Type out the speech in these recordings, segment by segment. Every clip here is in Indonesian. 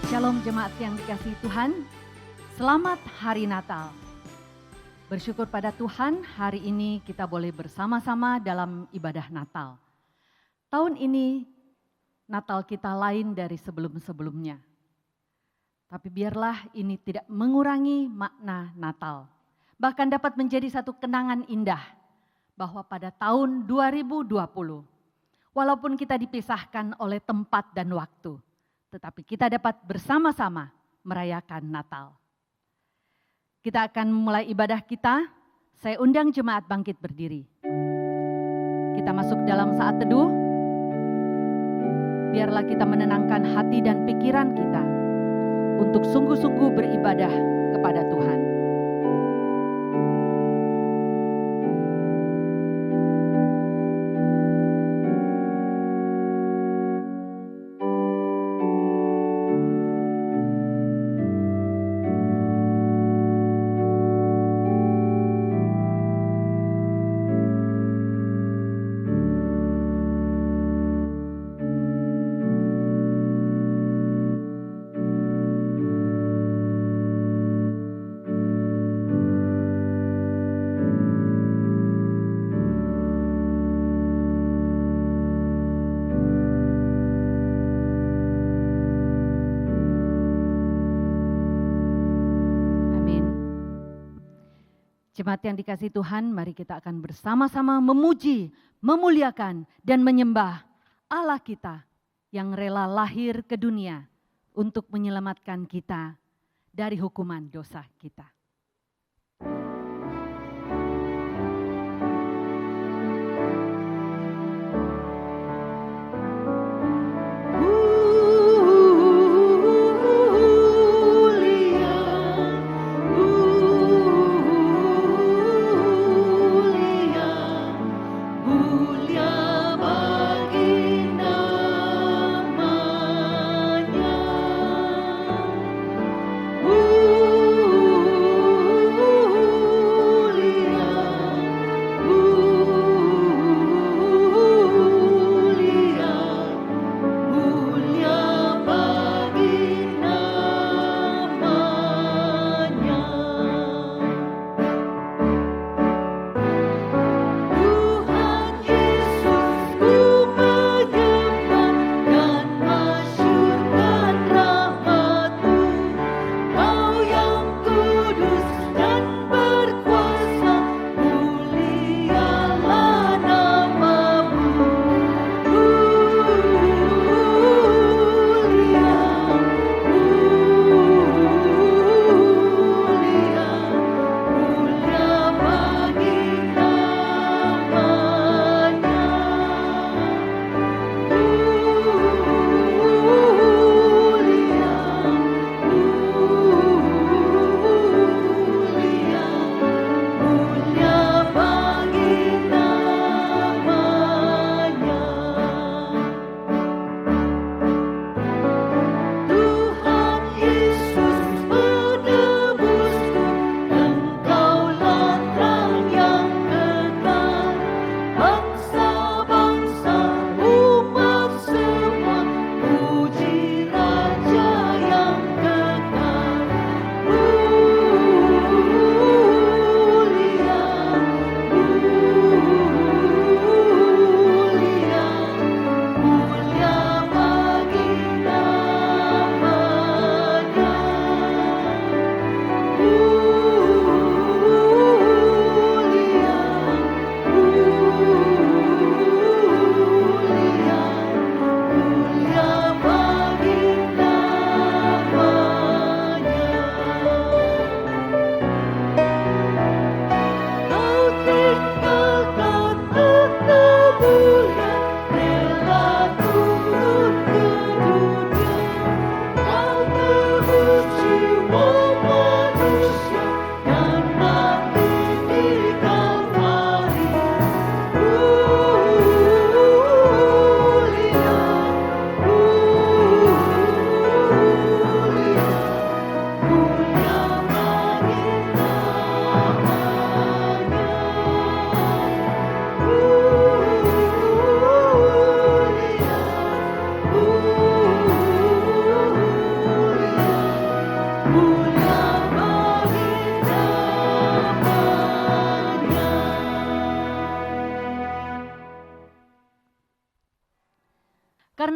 Shalom jemaat yang dikasihi Tuhan, selamat hari Natal. Bersyukur pada Tuhan, hari ini kita boleh bersama-sama dalam ibadah Natal. Tahun ini Natal kita lain dari sebelum-sebelumnya. Tapi biarlah ini tidak mengurangi makna Natal. Bahkan dapat menjadi satu kenangan indah bahwa pada tahun 2020, walaupun kita dipisahkan oleh tempat dan waktu, tetapi kita dapat bersama-sama merayakan Natal. Kita akan memulai ibadah kita. Saya undang jemaat bangkit berdiri. Kita masuk dalam saat teduh. Biarlah kita menenangkan hati dan pikiran kita untuk sungguh-sungguh beribadah kepada Tuhan. Jemaat yang dikasihi Tuhan, mari kita akan bersama-sama memuji, memuliakan, dan menyembah Allah kita yang rela lahir ke dunia untuk menyelamatkan kita dari hukuman dosa kita. Mulia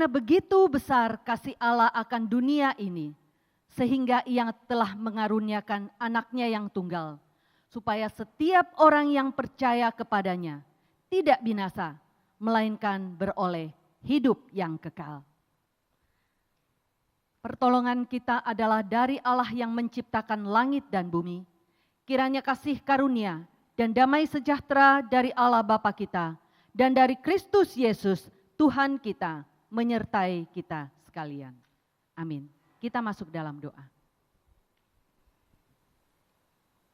Karena begitu besar kasih Allah akan dunia ini, sehingga Ia telah mengaruniakan anaknya yang tunggal, supaya setiap orang yang percaya kepadanya tidak binasa, melainkan beroleh hidup yang kekal. Pertolongan kita adalah dari Allah yang menciptakan langit dan bumi. Kiranya kasih karunia dan damai sejahtera dari Allah Bapa kita dan dari Kristus Yesus Tuhan kita menyertai kita sekalian. Amin. Kita masuk dalam doa.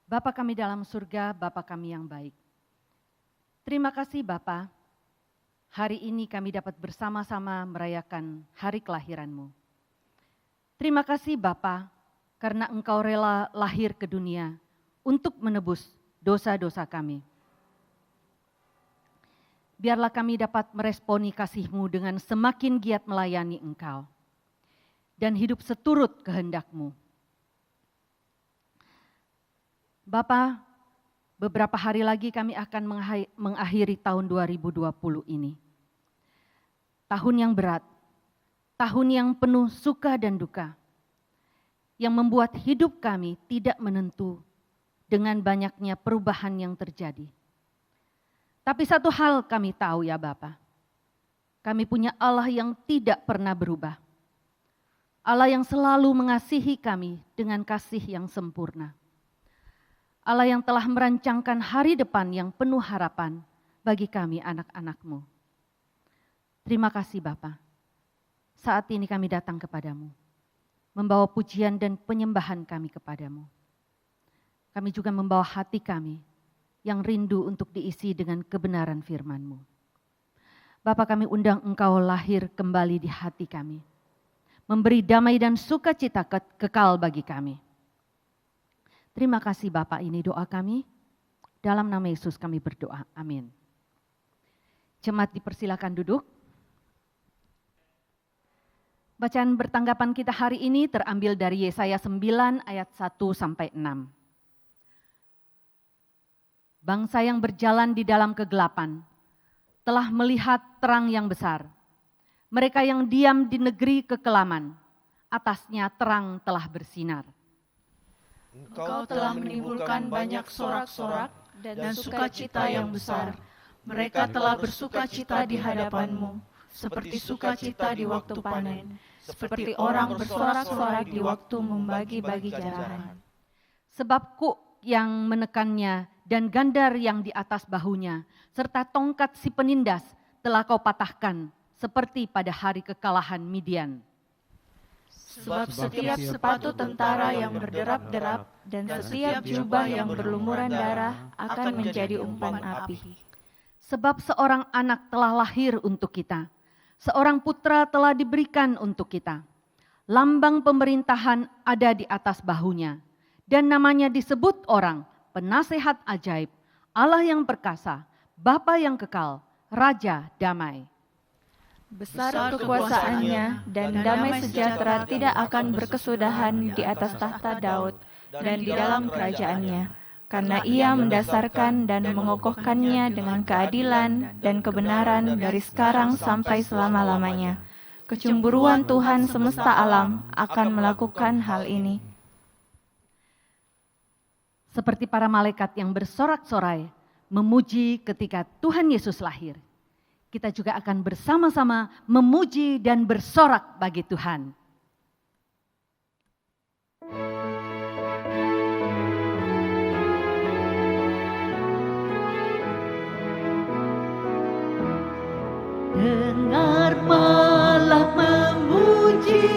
Bapa kami dalam surga, Bapa kami yang baik. Terima kasih Bapa, hari ini kami dapat bersama-sama merayakan hari kelahiran-Mu. Terima kasih Bapa, karena Engkau rela lahir ke dunia untuk menebus dosa-dosa kami. Biarlah kami dapat meresponi kasih-Mu dengan semakin giat melayani Engkau dan hidup seturut kehendak-Mu. Bapa, beberapa hari lagi kami akan mengakhiri tahun 2020 ini. Tahun yang berat, tahun yang penuh suka dan duka, yang membuat hidup kami tidak menentu dengan banyaknya perubahan yang terjadi. Tapi satu hal kami tahu ya Bapa, kami punya Allah yang tidak pernah berubah. Allah yang selalu mengasihi kami dengan kasih yang sempurna. Allah yang telah merancangkan hari depan yang penuh harapan bagi kami anak-anak-Mu. Terima kasih Bapa. Saat ini kami datang kepadamu, membawa pujian dan penyembahan kami kepadamu. Kami juga membawa hati kami yang rindu untuk diisi dengan kebenaran firman-Mu. Bapa, kami undang Engkau lahir kembali di hati kami, memberi damai dan sukacita kekal bagi kami. Terima kasih Bapa, ini doa kami. Dalam nama Yesus kami berdoa, amin. Jemaat dipersilakan duduk. Bacaan bertanggapan kita hari ini terambil dari Yesaya 9 ayat 1-6. Bangsa yang berjalan di dalam kegelapan telah melihat terang yang besar. Mereka yang diam di negeri kekelaman, atasnya terang telah bersinar. Engkau telah menimbulkan banyak sorak-sorak dan sukacita yang besar. Mereka telah bersukacita di hadapan-Mu, seperti sukacita di waktu panen, seperti orang bersorak-sorak di waktu membagi-bagi jarahan. Sebab kuk yang menekannya dan gandar yang di atas bahunya, serta tongkat si penindas telah Kau patahkan, seperti pada hari kekalahan Midian. Sebab setiap sepatu tentara yang berderap-derap dan setiap jubah yang berlumuran darah akan menjadi umpan api. Sebab seorang anak telah lahir untuk kita, seorang putra telah diberikan untuk kita. Lambang pemerintahan ada di atas bahunya, dan namanya disebut orang Penasehat Ajaib, Allah yang perkasa, Bapa yang kekal, Raja damai. Besar kekuasaannya dan damai sejahtera tidak akan berkesudahan di atas tahta Daud dan di dalam kerajaannya, karena Ia mendasarkan dan mengokohkannya dengan keadilan dan kebenaran dari sekarang sampai selama-lamanya. Kecemburuan Tuhan semesta alam akan melakukan hal ini. Seperti para malaikat yang bersorak-sorai memuji ketika Tuhan Yesus lahir, kita juga akan bersama-sama memuji dan bersorak bagi Tuhan. Dengar malak memuji,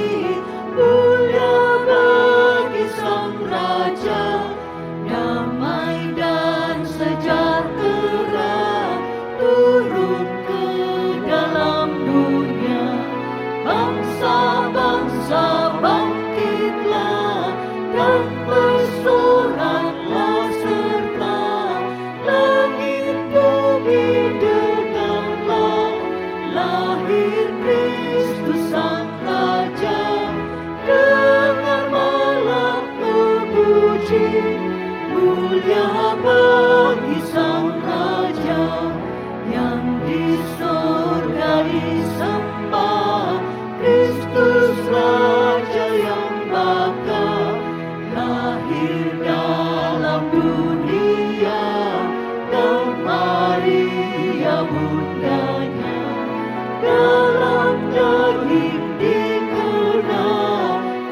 mulia bagi Sang Raja, damai dan sejahtera turun ke dalam dunia. Bangsa-bangsa bangkitlah dan bersoraklah, serta langit bumi dengarlah, lahir Kristus Sang Raja. Dengar malak memuji, mulia bagi Sang Raja, yang di surga disembah,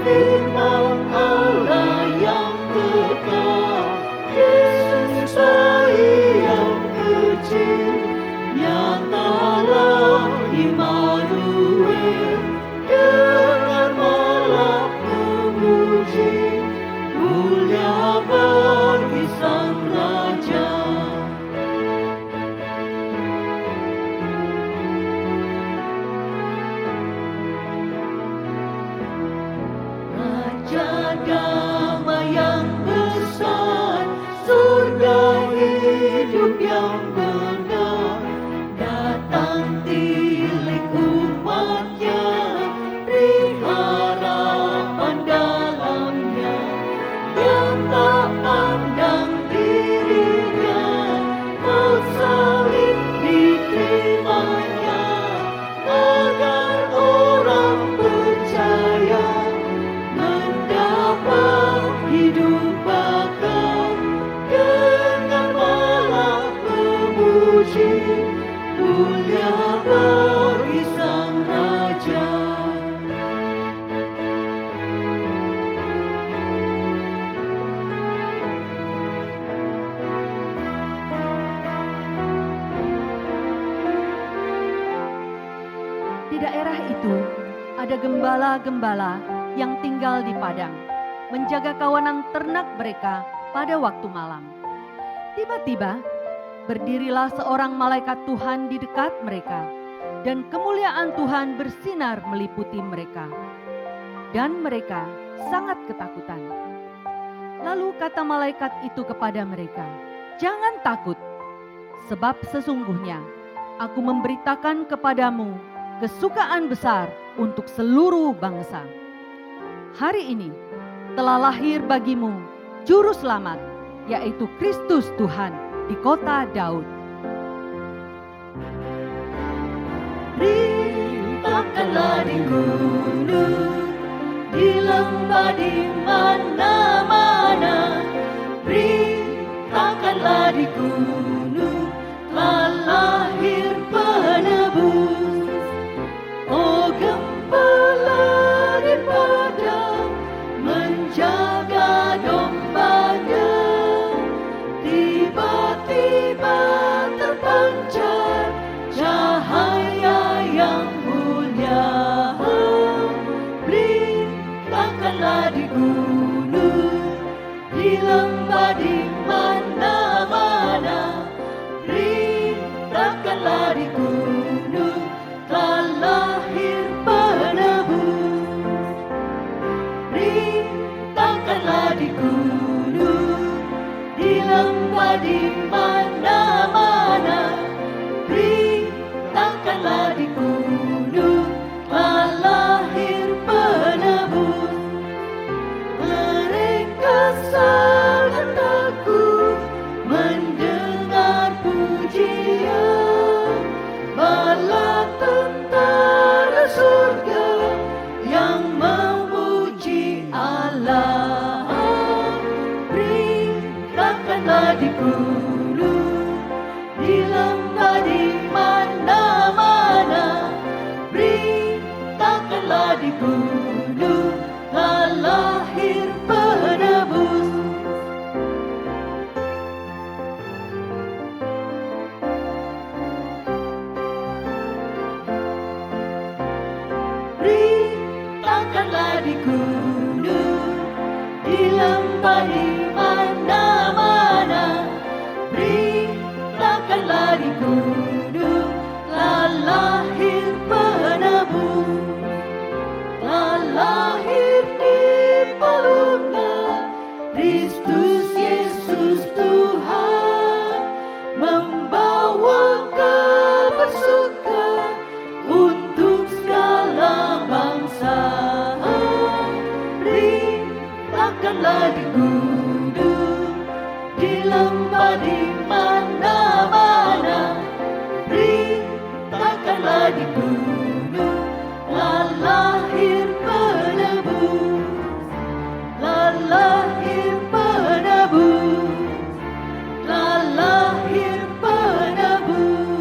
firman Allah yang kekal, Yesus bayi yang kecil, nyatalah Immanuel, dengar malah memuji, mulia bagi Sang Raja. Raja damai yang besar, surga hidup yang benar, datang tilik umatnya, beri harapan dalamnya, yang tak pandang dirinya, maut salib diterimanya, agar orang percaya mendapat hidup bakal, dengan malah memuji, mulia bagi Sang Raja. Di daerah itu ada gembala-gembala yang tinggal di padang, menjaga kawanan ternak mereka pada waktu malam. Tiba-tiba berdirilah seorang malaikat Tuhan di dekat mereka, dan kemuliaan Tuhan bersinar meliputi mereka. Dan mereka sangat ketakutan. Lalu kata malaikat itu kepada mereka, "Jangan takut, sebab sesungguhnya aku memberitakan kepadamu kesukaan besar untuk seluruh bangsa. Hari ini telah lahir bagimu Juru Selamat, yaitu Kristus Tuhan di kota Daud. Beritakanlah di gunung, di lembah, di mana-mana. Beritakanlah di gunung, telah lahir penebus. Oh gembala di padang, menjaga dombanya, tiba-tiba terpancar cahaya yang mulia. Beritakanlah di gunung, di lembah, di mana-mana. Beritakanlah di gunung, telah lahir penebus. Beritakanlah di gunung, di lembah, di mana-mana. Beritakanlah di gunung, telah lahir penebus. Mereka sangat takut mendengar pujian bala tentara surga yang memuji Allah. Beritakanlah di gunung, di lembah, di mana-mana. Beritakanlah di gunung, telah lahir penebus. Beritakanlah di gunung, di lembah, di mana-mana. Beritakanlah di gunung, telah lahir penebus. Telah lahir di palungan Kristus Yesus Tuhan, membawa kabar suka untuk segala bangsa. Beritakanlah di gunung, di lembah, di mana-mana. Beritakanlah di gunung, telah lahir penebus. Telah lahir penebus. Telah lahir penebus.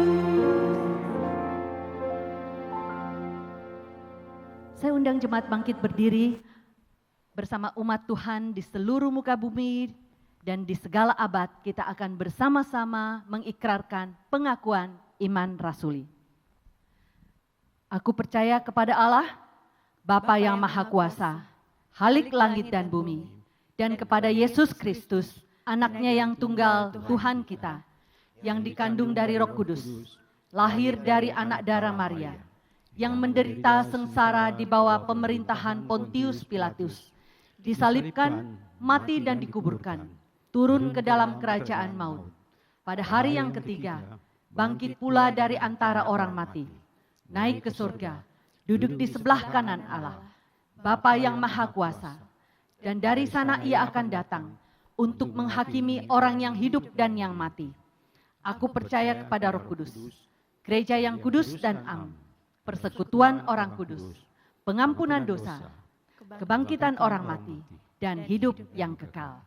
Saya undang jemaat bangkit berdiri bersama umat Tuhan di seluruh muka bumi dan di segala abad kita akan bersama-sama mengikrarkan pengakuan iman rasuli. Aku percaya kepada Allah, Bapa yang Maha Kuasa, Khalik langit dan bumi, dan kepada Yesus Kristus, anaknya yang tunggal Tuhan kita, yang dikandung dari Roh Kudus, lahir dari anak darah Maria, yang menderita sengsara di bawah pemerintahan Pontius Pilatus, disalibkan, mati dan dikuburkan, turun ke dalam kerajaan maut. Pada hari yang ketiga, bangkit pula dari antara orang mati, naik ke surga, duduk di sebelah kanan Allah, Bapa yang Maha Kuasa, dan dari sana ia akan datang untuk menghakimi orang yang hidup dan yang mati. Aku percaya kepada Roh Kudus, gereja yang kudus dan am, persekutuan orang kudus, pengampunan dosa, kebangkitan orang mati, dan hidup yang kekal.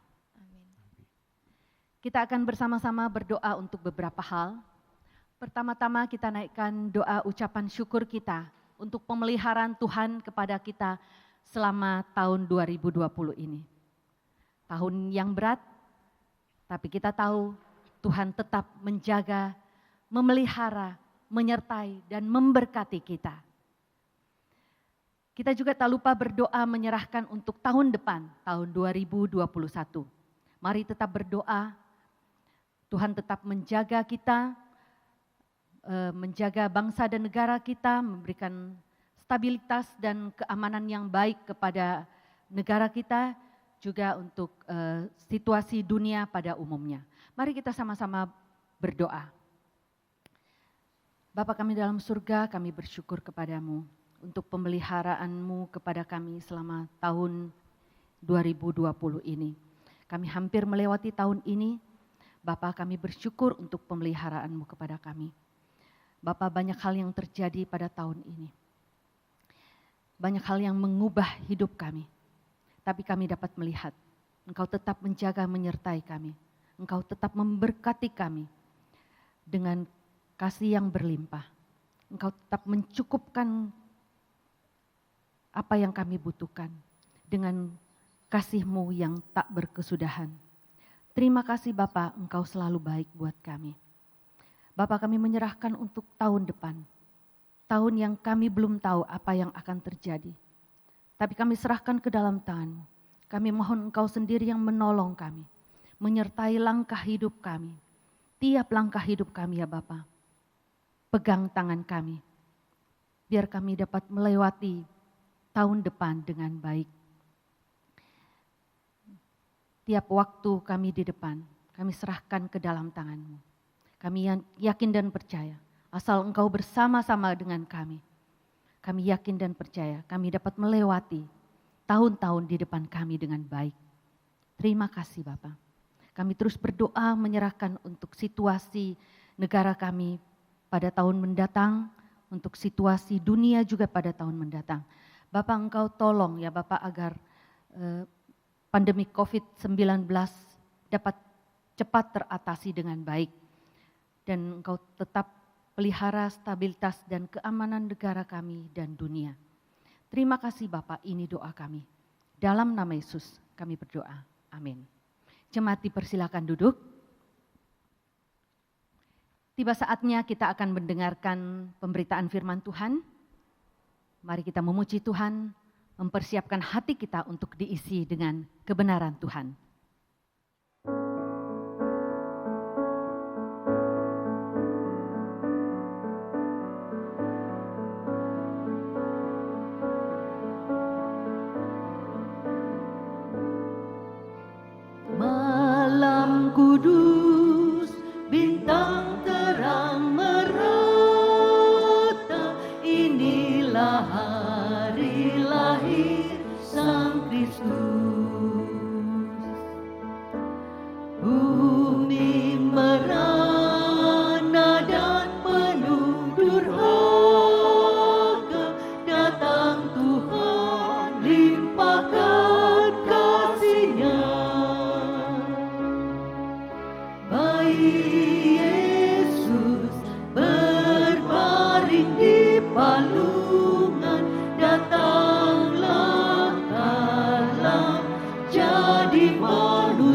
Kita akan bersama-sama berdoa untuk beberapa hal. Pertama-tama kita naikkan doa ucapan syukur kita untuk pemeliharaan Tuhan kepada kita selama tahun 2020 ini. Tahun yang berat, tapi kita tahu Tuhan tetap menjaga, memelihara, menyertai, dan memberkati kita. Kita juga tak lupa berdoa menyerahkan untuk tahun depan, tahun 2021. Mari tetap berdoa, Tuhan tetap menjaga kita, menjaga bangsa dan negara kita, memberikan stabilitas dan keamanan yang baik kepada negara kita, juga untuk situasi dunia pada umumnya. Mari kita sama-sama berdoa. Bapa kami dalam surga, kami bersyukur kepadamu untuk pemeliharaan-Mu kepada kami selama tahun 2020 ini. Kami hampir melewati tahun ini, Bapa kami bersyukur untuk pemeliharaan-Mu kepada kami. Bapa, banyak hal yang terjadi pada tahun ini. Banyak hal yang mengubah hidup kami. Tapi kami dapat melihat, Engkau tetap menjaga menyertai kami. Engkau tetap memberkati kami dengan kasih yang berlimpah. Engkau tetap mencukupkan apa yang kami butuhkan dengan kasih-Mu yang tak berkesudahan. Terima kasih Bapa, Engkau selalu baik buat kami. Bapa, kami menyerahkan untuk tahun depan. Tahun yang kami belum tahu apa yang akan terjadi. Tapi kami serahkan ke dalam tangan-Mu. Kami mohon Engkau sendiri yang menolong kami. Menyertai langkah hidup kami. Tiap langkah hidup kami ya Bapa. Pegang tangan kami. Biar kami dapat melewati tahun depan dengan baik. Tiap waktu kami di depan, kami serahkan ke dalam tangan-Mu. Kami yakin dan percaya, asal Engkau bersama-sama dengan kami. Kami yakin dan percaya, kami dapat melewati tahun-tahun di depan kami dengan baik. Terima kasih Bapa. Kami terus berdoa menyerahkan untuk situasi negara kami pada tahun mendatang, untuk situasi dunia juga pada tahun mendatang. Bapak Engkau tolong ya Bapak agar pandemi COVID-19 dapat cepat teratasi dengan baik. Dan Engkau tetap pelihara stabilitas dan keamanan negara kami dan dunia. Terima kasih Bapak, ini doa kami. Dalam nama Yesus kami berdoa. Amin. Jemaat dipersilakan duduk. Tiba saatnya kita akan mendengarkan pemberitaan firman Tuhan. Mari kita memuji Tuhan, mempersiapkan hati kita untuk diisi dengan kebenaran Tuhan. Malam kudus, bintang terang merata, inilah hari lahir Sang Kristus. Bumi merana dan penuh durhaka, datang Tuhan limpahkan kasih-Nya.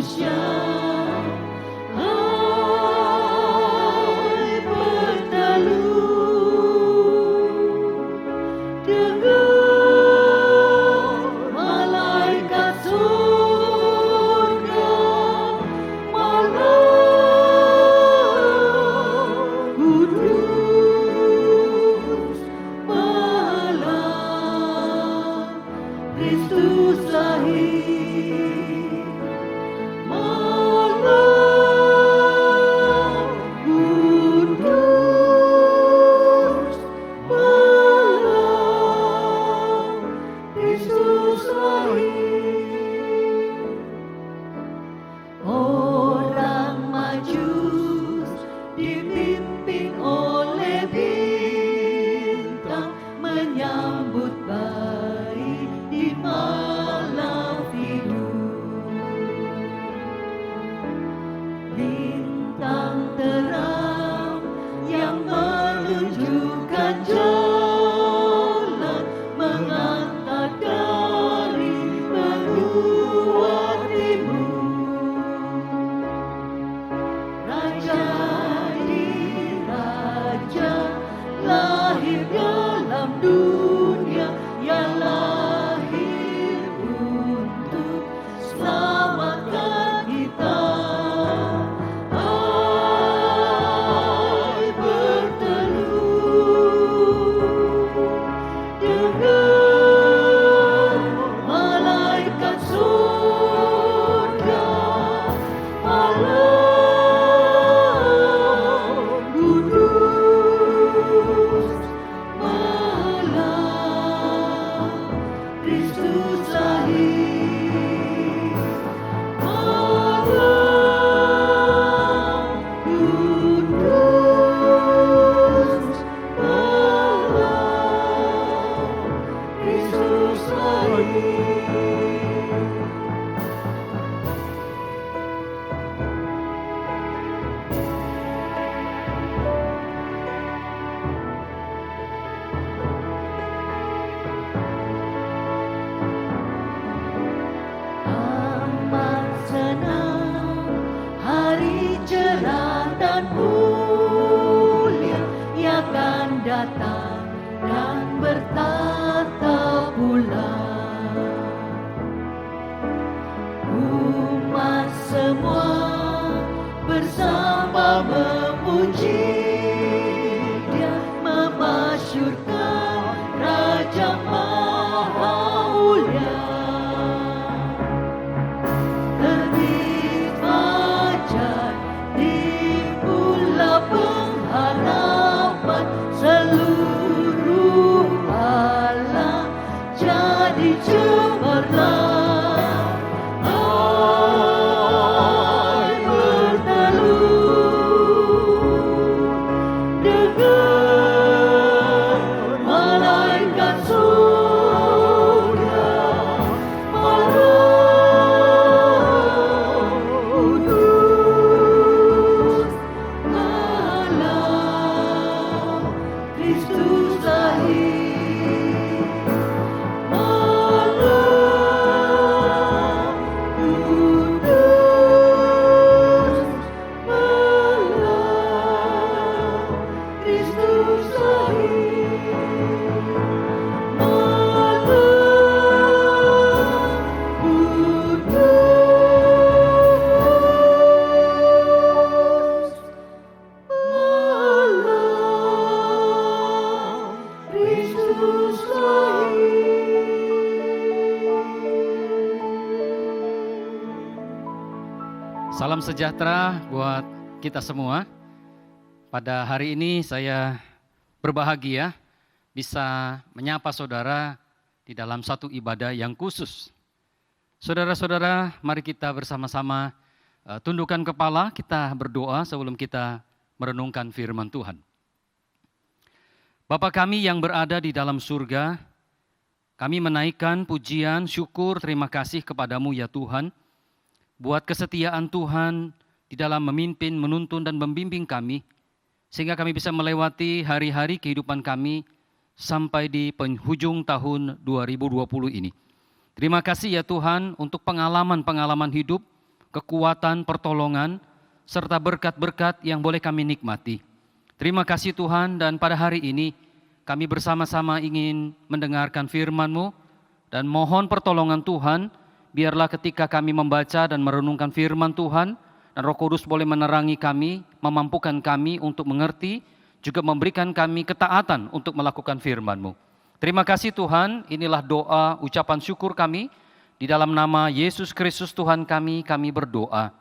manusia. Hai bertelut, dengar malaikat surga, malam kudus, malam Kristus lahir, malam kudus, malam Kristus lahir. Orang Majus dipimpin oleh bintang menyambut bayi di malam tidur. Bintang terang yang menunjukkan jalan mengantar dari benua timur. Raja di raja lahir dalam dunia, yang lahir untuk selamatkan kita. Hai bertelut, dengar malaikat surga, malam kudus, malam Kristus lahir, malam kudus, malam Kristus lahir. Amat senang hari cerah dan mulia yang akan datang dan bertata pula. Umat semua bersama memuji Dia, memasyurkan Raja Maha Mulia. Terbit fajar di bulan pengharapan, seluruh alam jadi cemerlang. Hai bertelut, dengar malaikat surga, malam kudus, malam Kristus lahir, malam kudus, malam Kristus lahir, malam kudus, malam Kristus lahir. Salam sejahtera buat kita semua. Pada hari ini saya berbahagia bisa menyapa saudara di dalam satu ibadah yang khusus. Saudara-saudara, mari kita bersama-sama tundukkan kepala, kita berdoa sebelum kita merenungkan firman Tuhan. Bapa kami yang berada di dalam surga, kami menaikkan pujian, syukur, terima kasih kepadamu ya Tuhan, buat kesetiaan Tuhan di dalam memimpin, menuntun dan membimbing kami, sehingga kami bisa melewati hari-hari kehidupan kami sampai di penghujung tahun 2020 ini. Terima kasih ya Tuhan untuk pengalaman-pengalaman hidup, kekuatan, pertolongan, serta berkat-berkat yang boleh kami nikmati. Terima kasih Tuhan, dan pada hari ini kami bersama-sama ingin mendengarkan firman-Mu dan mohon pertolongan Tuhan, biarlah ketika kami membaca dan merenungkan firman Tuhan, dan Roh Kudus boleh menerangi kami, memampukan kami untuk mengerti, juga memberikan kami ketaatan untuk melakukan firman-Mu. Terima kasih Tuhan, inilah doa ucapan syukur kami, di dalam nama Yesus Kristus Tuhan kami berdoa.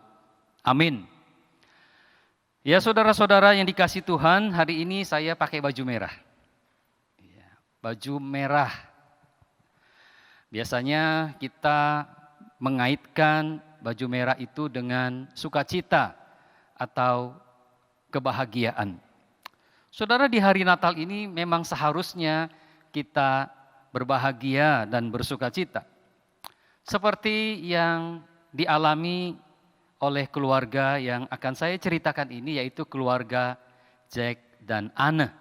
Amin. Ya saudara-saudara yang dikasih Tuhan, hari ini saya pakai baju merah. Baju merah. Biasanya kita mengaitkan baju merah itu dengan sukacita atau kebahagiaan. Saudara, di hari Natal ini memang seharusnya kita berbahagia dan bersukacita. Seperti yang dialami oleh keluarga yang akan saya ceritakan ini, yaitu keluarga Jack dan Anne.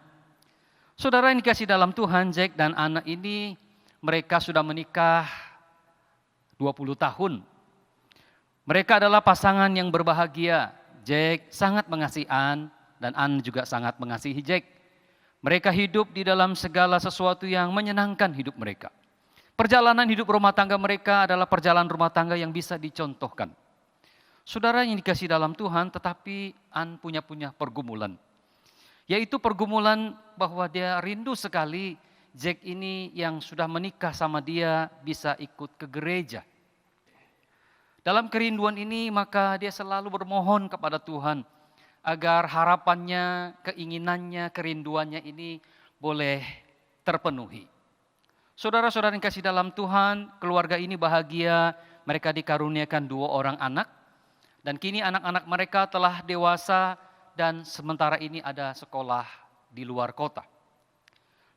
Saudara yang dikasih dalam Tuhan, Jack dan Anne ini mereka sudah menikah 20 tahun. Mereka adalah pasangan yang berbahagia. Jack sangat mengasihi Anne dan Anne juga sangat mengasihi Jack. Mereka hidup di dalam segala sesuatu yang menyenangkan hidup mereka. Perjalanan hidup rumah tangga mereka adalah perjalanan rumah tangga yang bisa dicontohkan. Saudara yang dikasih dalam Tuhan, tetapi Anne punya pergumulan. Yaitu pergumulan bahwa dia rindu sekali Jack ini yang sudah menikah sama dia bisa ikut ke gereja. Dalam kerinduan ini maka dia selalu bermohon kepada Tuhan agar harapannya, keinginannya, kerinduannya ini boleh terpenuhi. Saudara-saudara yang kasih dalam Tuhan, keluarga ini bahagia, mereka dikaruniakan 2 orang anak, dan kini anak-anak mereka telah dewasa dan sementara ini ada sekolah di luar kota.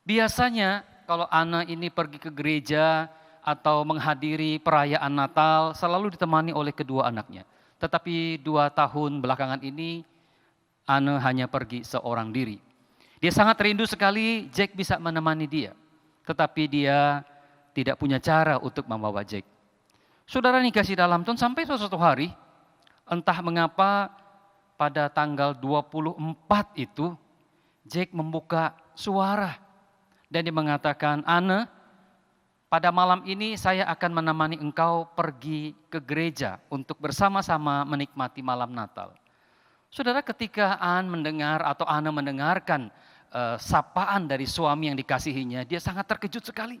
Biasanya kalau Anne ini pergi ke gereja atau menghadiri perayaan Natal selalu ditemani oleh kedua anaknya. Tetapi 2 tahun belakangan ini Anne hanya pergi seorang diri. Dia sangat rindu sekali Jack bisa menemani dia. Tetapi dia tidak punya cara untuk membawa Jack. Saudara yang dikasih dalam Tuhan, sampai suatu hari, entah mengapa pada tanggal 24 itu, Jack membuka suara. Dan dia mengatakan, Anne, pada malam ini saya akan menemani engkau pergi ke gereja untuk bersama-sama menikmati malam Natal. Saudara, ketika Anne mendengarkan sapaan dari suami yang dikasihinya, dia sangat terkejut sekali.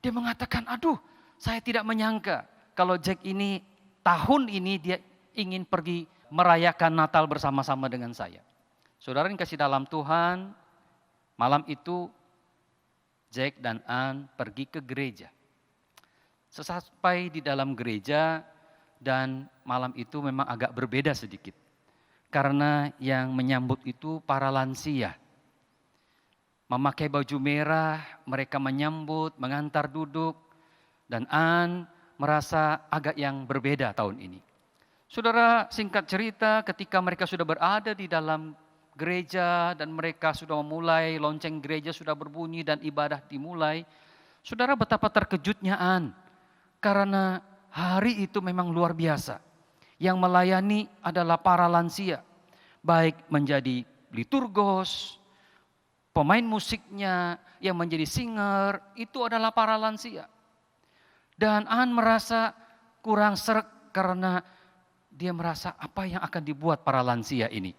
Dia mengatakan, aduh, saya tidak menyangka kalau Jack ini tahun ini dia ingin pergi merayakan Natal bersama-sama dengan saya. Saudara yang kasih dalam Tuhan, malam itu Jack dan Anne pergi ke gereja. Sesampai di dalam gereja dan malam itu memang agak berbeda sedikit. Karena yang menyambut itu para lansia. Memakai baju merah, mereka menyambut, mengantar duduk. Dan Anne merasa agak yang berbeda tahun ini. Saudara, singkat cerita, ketika mereka sudah berada di dalam gereja dan mereka sudah memulai, lonceng gereja sudah berbunyi dan ibadah dimulai. Saudara, betapa terkejutnya Anne. Karena hari itu memang luar biasa. Yang melayani adalah para lansia. Baik menjadi liturgos, pemain musiknya, yang menjadi singer, itu adalah para lansia. Dan Anne merasa kurang sreg karena dia merasa apa yang akan dibuat para lansia ini.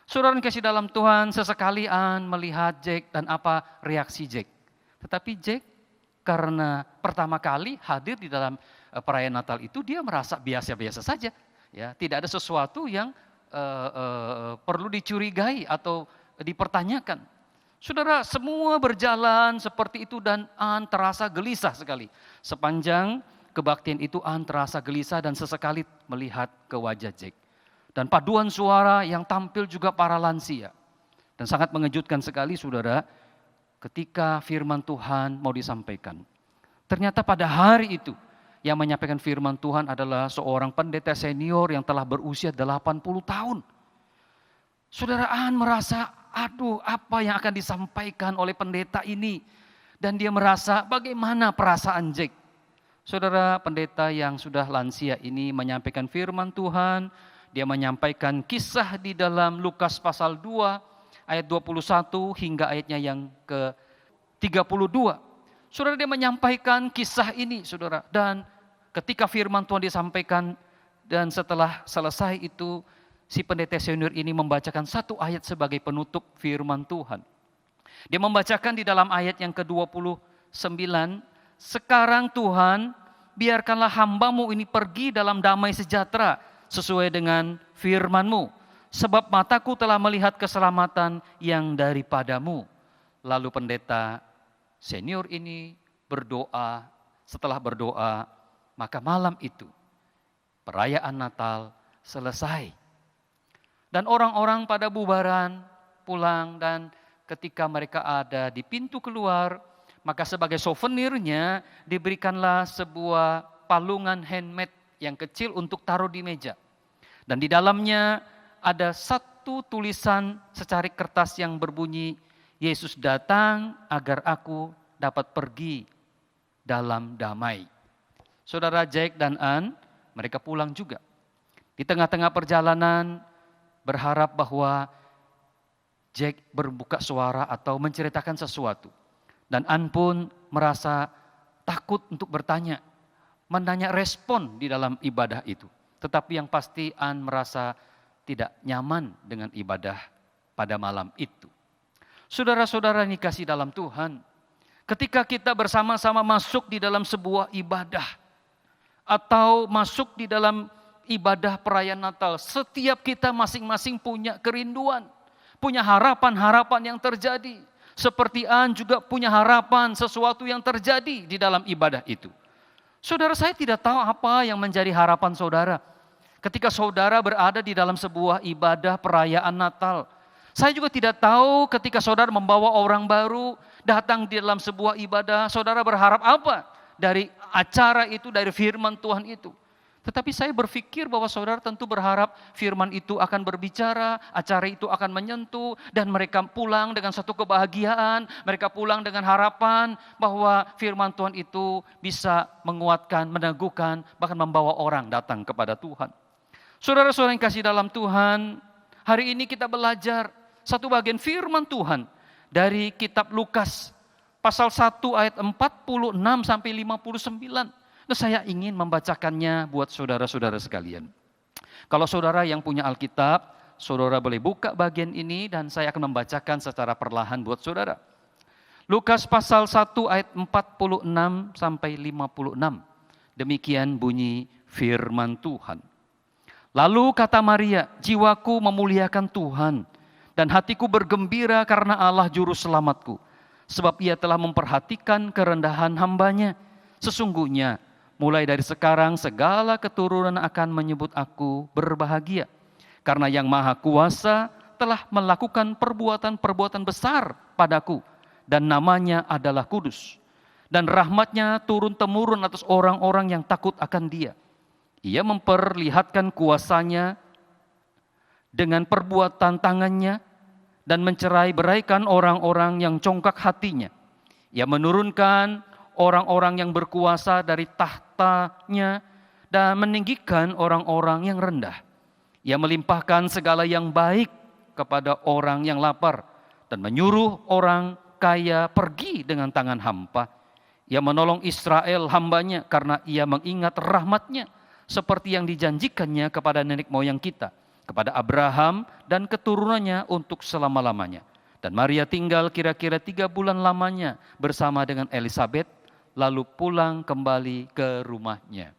Saudara yang kasih dalam Tuhan, sesekali Anne melihat Jack dan apa reaksi Jack. Tetapi Jack karena pertama kali hadir di dalam perayaan Natal itu, dia merasa biasa-biasa saja. Ya, tidak ada sesuatu yang perlu dicurigai atau dipertanyakan. Saudara, semua berjalan seperti itu dan Anne terasa gelisah sekali. Sepanjang kebaktian itu Anne terasa gelisah dan sesekali melihat ke wajah Jack. Dan paduan suara yang tampil juga para lansia. Dan sangat mengejutkan sekali saudara, ketika firman Tuhan mau disampaikan. Ternyata pada hari itu yang menyampaikan firman Tuhan adalah seorang pendeta senior yang telah berusia 80 tahun. Saudara, Anne merasa, aduh, apa yang akan disampaikan oleh pendeta ini? Dan dia merasa bagaimana perasaan Jack. Saudara pendeta yang sudah lansia ini menyampaikan firman Tuhan. Dia menyampaikan kisah di dalam Lukas pasal 2 ayat 21 hingga ayatnya yang ke-32. Saudara, dia menyampaikan kisah ini, saudara. Dan ketika firman Tuhan disampaikan dan setelah selesai itu, si pendeta senior ini membacakan satu ayat sebagai penutup firman Tuhan. Dia membacakan di dalam ayat yang ke-29, sekarang Tuhan, biarkanlah hamba-Mu ini pergi dalam damai sejahtera sesuai dengan firman-Mu. Sebab mataku telah melihat keselamatan yang daripada-Mu. Lalu pendeta senior ini berdoa, setelah berdoa, maka malam itu perayaan Natal selesai. Dan orang-orang pada bubaran pulang dan ketika mereka ada di pintu keluar, maka sebagai souvenirnya diberikanlah sebuah palungan handmade yang kecil untuk taruh di meja. Dan di dalamnya ada satu tulisan secarik kertas yang berbunyi, Yesus datang agar aku dapat pergi dalam damai. Saudara Jack dan Ann, mereka pulang juga. Di tengah-tengah perjalanan berharap bahwa Jack berbuka suara atau menceritakan sesuatu. Dan Ann pun merasa takut untuk bertanya, menanya respon di dalam ibadah itu. Tetapi yang pasti Ann merasa tidak nyaman dengan ibadah pada malam itu. Saudara-saudara yang dikasihi dalam Tuhan, ketika kita bersama-sama masuk di dalam sebuah ibadah, atau masuk di dalam ibadah perayaan Natal, setiap kita masing-masing punya kerinduan, punya harapan-harapan yang terjadi. Seperti Ann juga punya harapan sesuatu yang terjadi di dalam ibadah itu. Saudara, saya tidak tahu apa yang menjadi harapan saudara ketika saudara berada di dalam sebuah ibadah perayaan Natal. Saya juga tidak tahu ketika saudara membawa orang baru datang di dalam sebuah ibadah, saudara berharap apa dari acara itu, dari firman Tuhan itu. Tetapi saya berpikir bahwa saudara tentu berharap firman itu akan berbicara, acara itu akan menyentuh, dan mereka pulang dengan satu kebahagiaan, mereka pulang dengan harapan bahwa firman Tuhan itu bisa menguatkan, meneguhkan, bahkan membawa orang datang kepada Tuhan. Saudara-saudara yang kasih dalam Tuhan, hari ini kita belajar satu bagian firman Tuhan dari kitab Lukas, pasal 1 ayat 46 sampai 59. Nah, saya ingin membacakannya buat saudara-saudara sekalian. Kalau saudara yang punya Alkitab, saudara boleh buka bagian ini dan saya akan membacakan secara perlahan buat saudara. Lukas pasal 1 ayat 46 sampai 56. Demikian bunyi firman Tuhan. Lalu kata Maria, jiwaku memuliakan Tuhan dan hatiku bergembira karena Allah juru selamatku. Sebab ia telah memperhatikan kerendahan hambanya. Sesungguhnya mulai dari sekarang segala keturunan akan menyebut aku berbahagia. Karena yang Maha Kuasa telah melakukan perbuatan-perbuatan besar padaku. Dan namanya adalah kudus. Dan rahmatnya turun-temurun atas orang-orang yang takut akan dia. Ia memperlihatkan kuasanya dengan perbuatan tangannya. Dan mencerai-beraikan orang-orang yang congkak hatinya. Ia menurunkan orang-orang yang berkuasa dari tahtanya dan meninggikan orang-orang yang rendah. Ia melimpahkan segala yang baik kepada orang yang lapar dan menyuruh orang kaya pergi dengan tangan hampa. Ia menolong Israel hambanya karena ia mengingat rahmatnya seperti yang dijanjikannya kepada nenek moyang kita, kepada Abraham dan keturunannya untuk selama-lamanya. Dan Maria tinggal kira-kira 3 bulan lamanya bersama dengan Elisabet, lalu pulang kembali ke rumahnya.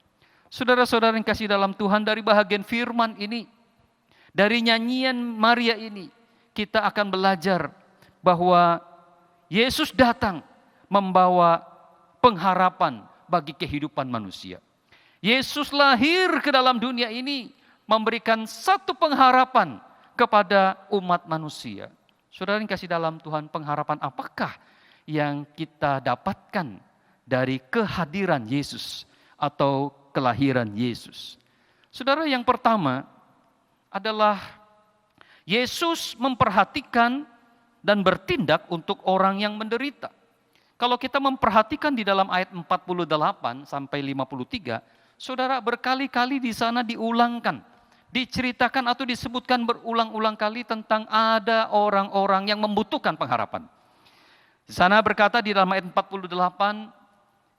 Saudara-saudara yang kasih dalam Tuhan, dari bahagian firman ini, dari nyanyian Maria ini, kita akan belajar bahwa Yesus datang membawa pengharapan bagi kehidupan manusia. Yesus lahir ke dalam dunia ini memberikan satu pengharapan kepada umat manusia. Saudara yang kasih dalam Tuhan, pengharapan apakah yang kita dapatkan dari kehadiran Yesus atau kelahiran Yesus? Saudara, yang pertama adalah Yesus memperhatikan dan bertindak untuk orang yang menderita. Kalau kita memperhatikan di dalam ayat 48 sampai 53, saudara, berkali-kali di sana diulangkan, diceritakan atau disebutkan berulang-ulang kali tentang ada orang-orang yang membutuhkan pengharapan. Di sana berkata di dalam ayat 48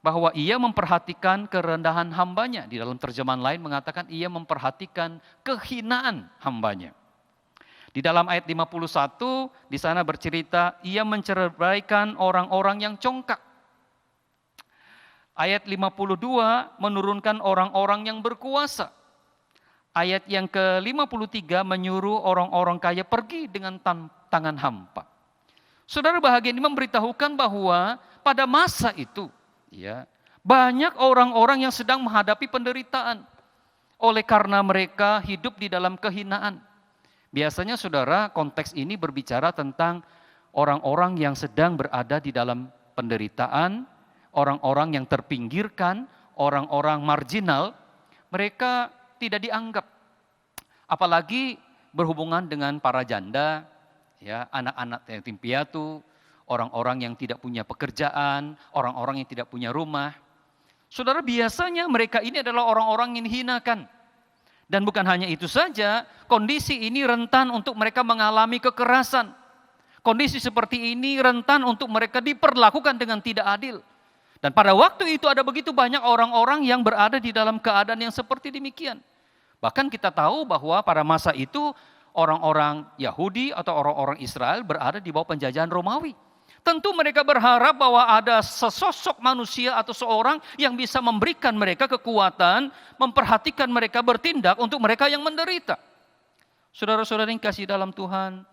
bahwa ia memperhatikan kerendahan hambanya. Di dalam terjemahan lain mengatakan ia memperhatikan kehinaan hambanya. Di dalam ayat 51 di sana bercerita ia menceraikan orang-orang yang congkak. Ayat 52 menurunkan orang-orang yang berkuasa. Ayat yang ke-53 menyuruh orang-orang kaya pergi dengan tangan hampa. Saudara, bahagian ini memberitahukan bahwa pada masa itu ya, banyak orang-orang yang sedang menghadapi penderitaan oleh karena mereka hidup di dalam kehinaan. Biasanya saudara, konteks ini berbicara tentang orang-orang yang sedang berada di dalam penderitaan, orang-orang yang terpinggirkan, orang-orang marginal, mereka tidak dianggap. Apalagi berhubungan dengan para janda, ya, anak-anak yatim piatu, orang-orang yang tidak punya pekerjaan, orang-orang yang tidak punya rumah. Saudara, biasanya mereka ini adalah orang-orang yang dihinakan. Dan bukan hanya itu saja, kondisi ini rentan untuk mereka mengalami kekerasan. Kondisi seperti ini rentan untuk mereka diperlakukan dengan tidak adil. Dan pada waktu itu ada begitu banyak orang-orang yang berada di dalam keadaan yang seperti demikian. Bahkan kita tahu bahwa pada masa itu orang-orang Yahudi atau orang-orang Israel berada di bawah penjajahan Romawi. Tentu mereka berharap bahwa ada sesosok manusia atau seorang yang bisa memberikan mereka kekuatan, memperhatikan mereka, bertindak untuk mereka yang menderita. Saudara-saudara yang kasih dalam Tuhan,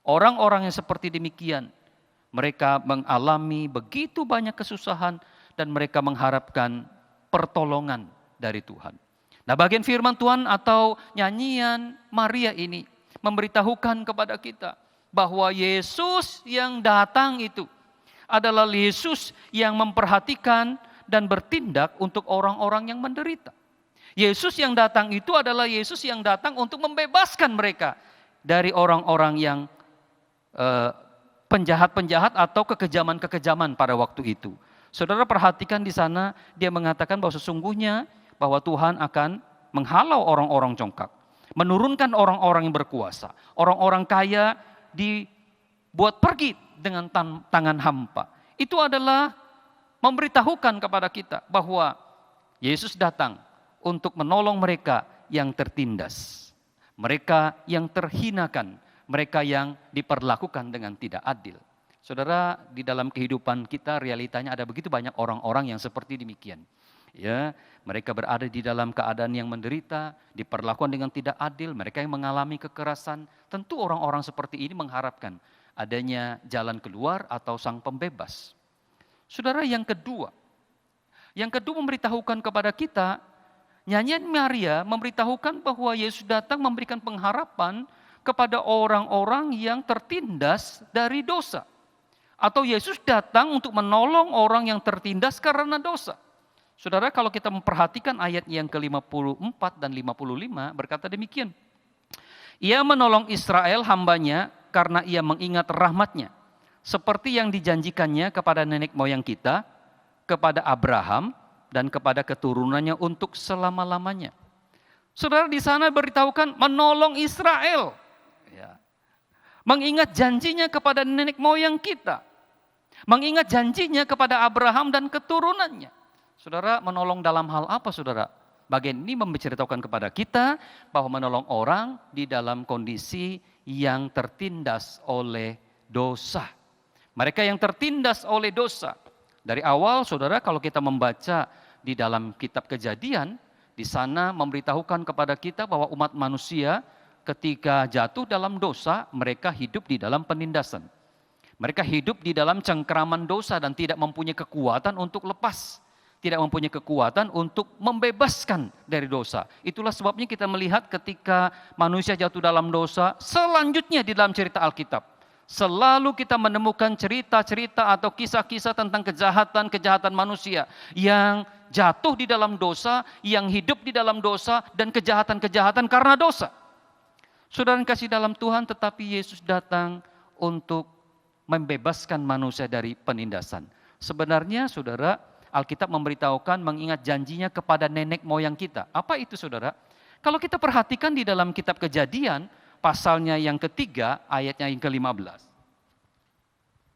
orang-orang yang seperti demikian, mereka mengalami begitu banyak kesusahan dan mereka mengharapkan pertolongan dari Tuhan. Nah, bagian firman Tuhan atau nyanyian Maria ini memberitahukan kepada kita bahwa Yesus yang datang itu adalah Yesus yang memperhatikan dan bertindak untuk orang-orang yang menderita. Yesus yang datang itu adalah Yesus yang datang untuk membebaskan mereka dari orang-orang yang penjahat-penjahat atau kekejaman-kekejaman pada waktu itu. Saudara perhatikan di sana, dia mengatakan bahwa sesungguhnya bahwa Tuhan akan menghalau orang-orang congkak, menurunkan orang-orang yang berkuasa, orang-orang kaya dibuat pergi dengan tangan hampa. Itu adalah memberitahukan kepada kita bahwa Yesus datang untuk menolong mereka yang tertindas, mereka yang terhinakan, mereka yang diperlakukan dengan tidak adil. Saudara, di dalam kehidupan kita realitanya ada begitu banyak orang-orang yang seperti demikian. Ya, mereka berada di dalam keadaan yang menderita, diperlakukan dengan tidak adil, mereka yang mengalami kekerasan. Tentu orang-orang seperti ini mengharapkan adanya jalan keluar atau sang pembebas. Saudara, yang kedua memberitahukan kepada kita, nyanyian Maria memberitahukan bahwa Yesus datang memberikan pengharapan kepada orang-orang yang tertindas dari dosa. Atau Yesus datang untuk menolong orang yang tertindas karena dosa. Saudara, kalau kita memperhatikan ayat yang ke-54 dan 55 berkata demikian. Ia menolong Israel hambanya karena ia mengingat rahmatnya. Seperti yang dijanjikannya kepada nenek moyang kita, kepada Abraham dan kepada keturunannya untuk selama-lamanya. Saudara, di sana beritahukan menolong Israel. Ya. Mengingat janjinya kepada nenek moyang kita. Mengingat janjinya kepada Abraham dan keturunannya. Saudara, menolong dalam hal apa, saudara? Bagian ini memberitahukan kepada kita bahwa menolong orang di dalam kondisi yang tertindas oleh dosa. Mereka yang tertindas oleh dosa. Dari awal, saudara, kalau kita membaca di dalam kitab Kejadian, di sana memberitahukan kepada kita bahwa umat manusia ketika jatuh dalam dosa, mereka hidup di dalam penindasan. Mereka hidup di dalam cengkeraman dosa dan tidak mempunyai kekuatan untuk lepas. Tidak mempunyai kekuatan untuk membebaskan dari dosa. Itulah sebabnya kita melihat ketika manusia jatuh dalam dosa, selanjutnya di dalam cerita Alkitab, selalu kita menemukan cerita-cerita atau kisah-kisah tentang kejahatan-kejahatan manusia yang jatuh di dalam dosa, yang hidup di dalam dosa, dan kejahatan-kejahatan karena dosa. Saudara yang kasih dalam Tuhan, tetapi Yesus datang untuk membebaskan manusia dari penindasan. Sebenarnya saudara, Alkitab memberitahukan mengingat janjinya kepada nenek moyang kita. Apa itu saudara? Kalau kita perhatikan di dalam kitab Kejadian, pasalnya yang ketiga, ayatnya yang ke-15.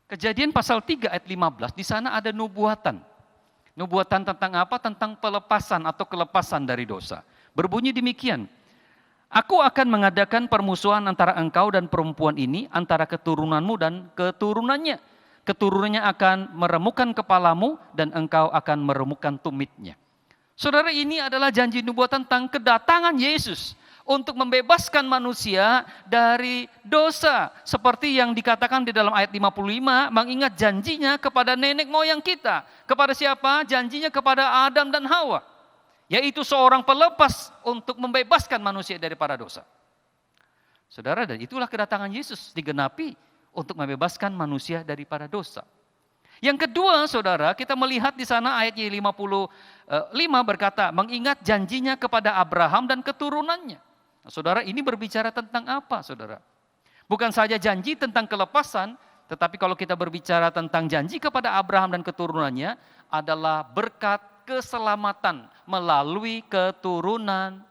Kejadian pasal 3 ayat 15, di sana ada nubuatan. Nubuatan tentang apa? Tentang pelepasan atau kelepasan dari dosa. Berbunyi demikian, aku akan mengadakan permusuhan antara engkau dan perempuan ini, antara keturunanmu dan keturunannya. Keturunannya akan meremukkan kepalamu dan engkau akan meremukkan tumitnya. Saudara, ini adalah janji nubuatan tentang kedatangan Yesus untuk membebaskan manusia dari dosa. Seperti yang dikatakan di dalam ayat 55, mengingat janjinya kepada nenek moyang kita. Kepada siapa? Janjinya kepada Adam dan Hawa. Yaitu seorang pelepas untuk membebaskan manusia daripada dosa. Saudara, dan itulah kedatangan Yesus digenapi untuk membebaskan manusia daripada dosa. Yang kedua, saudara, kita melihat di sana ayatnya 55 berkata, mengingat janjinya kepada Abraham dan keturunannya. Nah, saudara, ini berbicara tentang apa, saudara? Bukan saja janji tentang kelepasan, tetapi kalau kita berbicara tentang janji kepada Abraham dan keturunannya adalah berkat keselamatan melalui keturunan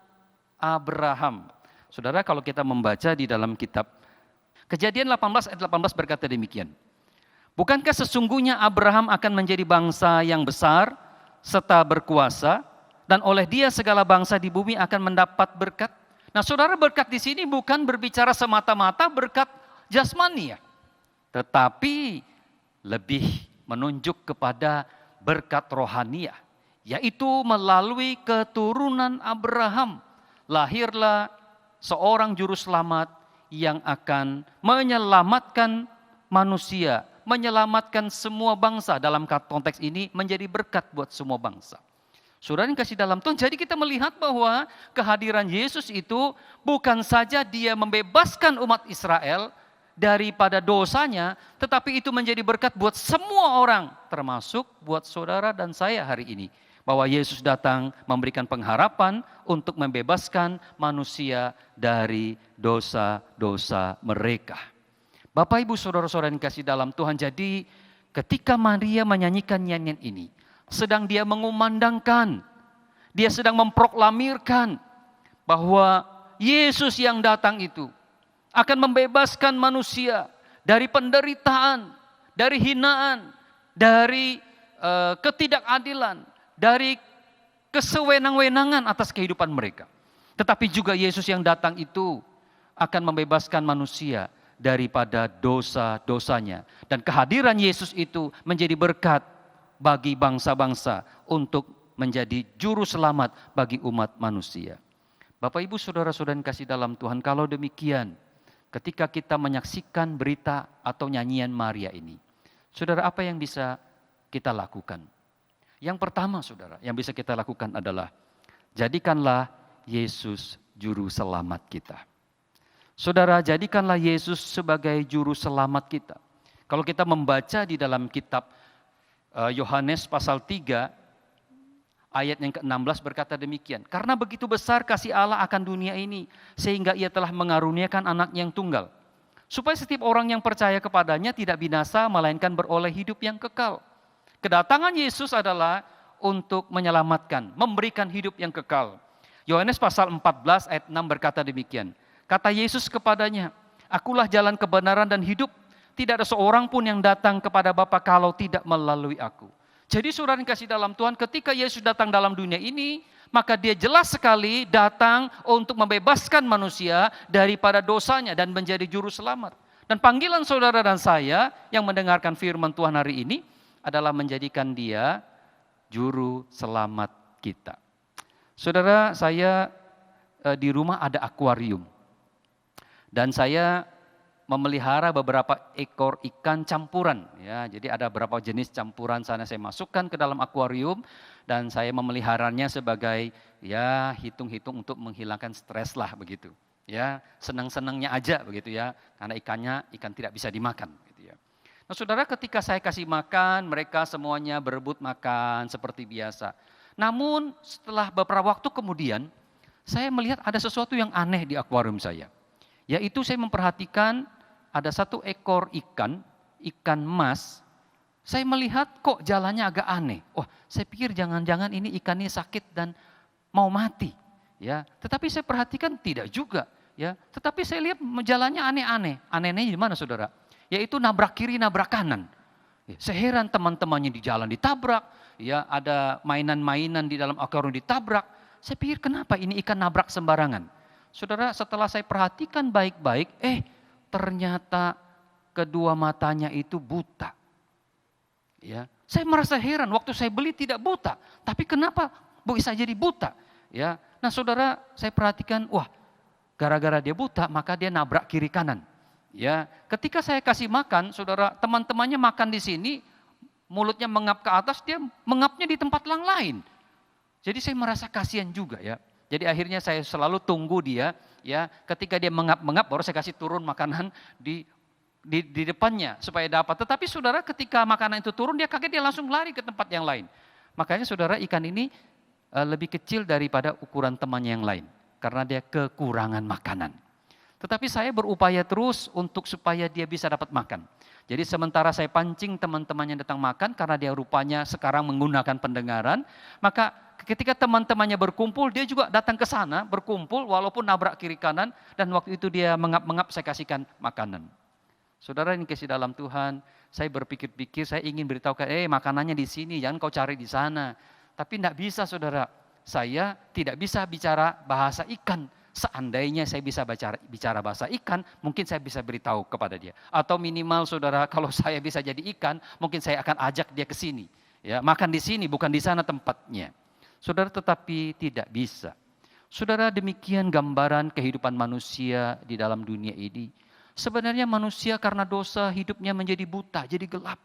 Abraham. Saudara, kalau kita membaca di dalam kitab Kejadian 18 ayat 18 berkata demikian. Bukankah sesungguhnya Abraham akan menjadi bangsa yang besar serta berkuasa, dan oleh dia segala bangsa di bumi akan mendapat berkat? Nah, saudara, berkat di sini bukan berbicara semata-mata berkat jasmani ya, tetapi lebih menunjuk kepada berkat rohaniah, yaitu melalui keturunan Abraham lahirlah seorang juru selamat yang akan menyelamatkan manusia, menyelamatkan semua bangsa. Dalam konteks ini menjadi berkat buat semua bangsa. Saudara yang kasih dalam Tuhan, jadi kita melihat bahwa kehadiran Yesus itu bukan saja dia membebaskan umat Israel daripada dosanya, tetapi itu menjadi berkat buat semua orang, termasuk buat saudara dan saya hari ini. Bahwa Yesus datang memberikan pengharapan untuk membebaskan manusia dari dosa-dosa mereka. Bapak, Ibu, saudara-saudara yang kasih dalam Tuhan, jadi ketika Maria menyanyikan nyanyian ini, sedang dia mengumandangkan, dia sedang memproklamirkan bahwa Yesus yang datang itu akan membebaskan manusia dari penderitaan, dari hinaan, dari ketidakadilan, dari kesewenang-wenangan atas kehidupan mereka. Tetapi juga Yesus yang datang itu akan membebaskan manusia daripada dosa-dosanya. Dan kehadiran Yesus itu menjadi berkat bagi bangsa-bangsa untuk menjadi juru selamat bagi umat manusia. Bapak, Ibu, saudara-saudara yang kasih dalam Tuhan, kalau demikian, ketika kita menyaksikan berita atau nyanyian Maria ini, saudara, apa yang bisa kita lakukan? Yang pertama, saudara, yang bisa kita lakukan adalah jadikanlah Yesus juru selamat kita. Saudara, jadikanlah Yesus sebagai juru selamat kita. Kalau kita membaca di dalam kitab Yohanes pasal 3 ayat yang ke-16 berkata demikian. Karena begitu besar kasih Allah akan dunia ini, sehingga ia telah mengaruniakan anak yang tunggal, supaya setiap orang yang percaya kepadanya tidak binasa, melainkan beroleh hidup yang kekal. Kedatangan Yesus adalah untuk menyelamatkan, memberikan hidup yang kekal. Yohanes pasal 14 ayat 6 berkata demikian. Kata Yesus kepadanya, akulah jalan kebenaran dan hidup. Tidak ada seorang pun yang datang kepada Bapa kalau tidak melalui aku. Jadi saudara yang kasih dalam Tuhan, ketika Yesus datang dalam dunia ini, maka dia jelas sekali datang untuk membebaskan manusia daripada dosanya dan menjadi juru selamat. Dan panggilan saudara dan saya yang mendengarkan firman Tuhan hari ini adalah menjadikan dia juru selamat kita. Saudara, saya di rumah ada akuarium. Dan saya memelihara beberapa ekor ikan campuran. Ya, jadi ada beberapa jenis campuran sana saya masukkan ke dalam akuarium. Dan saya memeliharanya sebagai ya hitung-hitung untuk menghilangkan stres lah begitu. Ya, senang-senangnya aja begitu ya. Karena ikan tidak bisa dimakan. Gitu ya. Nah, saudara, ketika saya kasih makan, mereka semuanya berebut makan seperti biasa. Namun setelah beberapa waktu kemudian, saya melihat ada sesuatu yang aneh di akuarium saya. Yaitu saya memperhatikan ada satu ekor ikan mas, Saya melihat kok jalannya agak aneh. Wah, saya pikir jangan-jangan ini ikannya sakit dan mau mati. Ya, tetapi saya perhatikan tidak juga. Ya, tetapi saya lihat jalannya aneh-aneh. Anehnya di mana, saudara? Yaitu nabrak kiri, nabrak kanan. Ya, saya heran teman-temannya di jalan ditabrak. Ya, ada mainan-mainan di dalam akuarium ditabrak. Saya pikir kenapa ini ikan nabrak sembarangan. Saudara, setelah saya perhatikan baik-baik, ternyata kedua matanya itu buta. Ya, saya merasa heran waktu saya beli tidak buta, tapi kenapa bisa jadi buta? Ya, nah saudara, saya perhatikan, wah, gara-gara dia buta maka dia nabrak kiri kanan. Ya, ketika saya kasih makan, saudara, teman-temannya makan di sini, mulutnya mengap ke atas, dia mengapnya di tempat yang lain. Jadi saya merasa kasihan juga ya. Jadi akhirnya saya selalu tunggu dia, ya, ketika dia mengap-mengap baru saya kasih turun makanan di depannya supaya dapat. Tetapi saudara, ketika makanan itu turun dia kaget, dia langsung lari ke tempat yang lain. Makanya saudara, ikan ini lebih kecil daripada ukuran temannya yang lain karena dia kekurangan makanan. Tetapi saya berupaya terus untuk supaya dia bisa dapat makan. Jadi sementara saya pancing teman-temannya datang makan karena dia rupanya sekarang menggunakan pendengaran, maka ketika teman-temannya berkumpul, dia juga datang ke sana berkumpul walaupun nabrak kiri kanan, dan waktu itu dia mengap-mengap, saya kasihkan makanan. Saudara ini kasih dalam Tuhan, saya berpikir-pikir, saya ingin beritahukan, makanannya di sini, jangan kau cari di sana. Tapi tidak bisa saudara, saya tidak bisa bicara bahasa ikan. Seandainya saya bisa bicara bahasa ikan, mungkin saya bisa beritahu kepada dia. Atau minimal saudara, kalau saya bisa jadi ikan, mungkin saya akan ajak dia ke sini. Ya, makan di sini, bukan di sana tempatnya. Saudara, tetapi tidak bisa. Saudara, demikian gambaran kehidupan manusia di dalam dunia ini. Sebenarnya manusia karena dosa hidupnya menjadi buta, jadi gelap.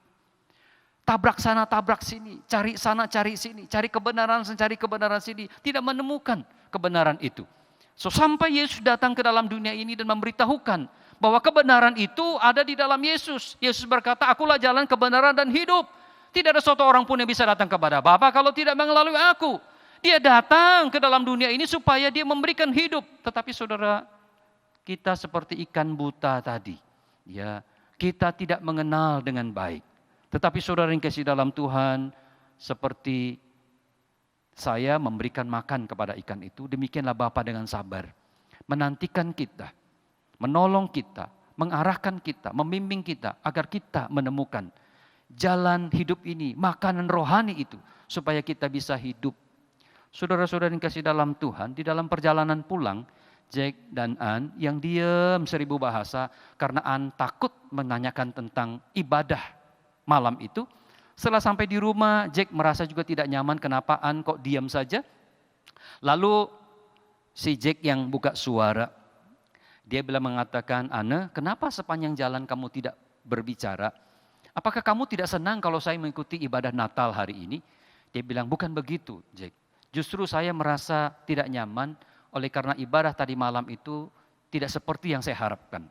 Tabrak sana, tabrak sini, cari sana, cari sini, cari kebenaran sini, tidak menemukan kebenaran itu. So sampai Yesus datang ke dalam dunia ini dan memberitahukan bahwa kebenaran itu ada di dalam Yesus. Yesus berkata, akulah jalan, kebenaran dan hidup. Tidak ada suatu orang pun yang bisa datang kepada Bapa kalau tidak melalui aku. Dia datang ke dalam dunia ini supaya dia memberikan hidup. Tetapi saudara, kita seperti ikan buta tadi. Ya, kita tidak mengenal dengan baik. Tetapi saudara yang kasih dalam Tuhan, seperti saya memberikan makan kepada ikan itu, demikianlah Bapa dengan sabar menantikan kita, menolong kita, mengarahkan kita, membimbing kita agar kita menemukan jalan hidup ini, makanan rohani itu, supaya kita bisa hidup. Saudara-saudara yang kasih dalam Tuhan, di dalam perjalanan pulang, Jack dan Ann yang diam 1000 bahasa karena Ann takut menanyakan tentang ibadah malam itu. Setelah sampai di rumah, Jack merasa juga tidak nyaman, kenapa Ann kok diam saja. Lalu si Jack yang buka suara, dia bilang mengatakan, Anne, kenapa sepanjang jalan kamu tidak berbicara? Apakah kamu tidak senang kalau saya mengikuti ibadah Natal hari ini? Dia bilang, bukan begitu Jack. Justru saya merasa tidak nyaman oleh karena ibadah tadi malam itu tidak seperti yang saya harapkan.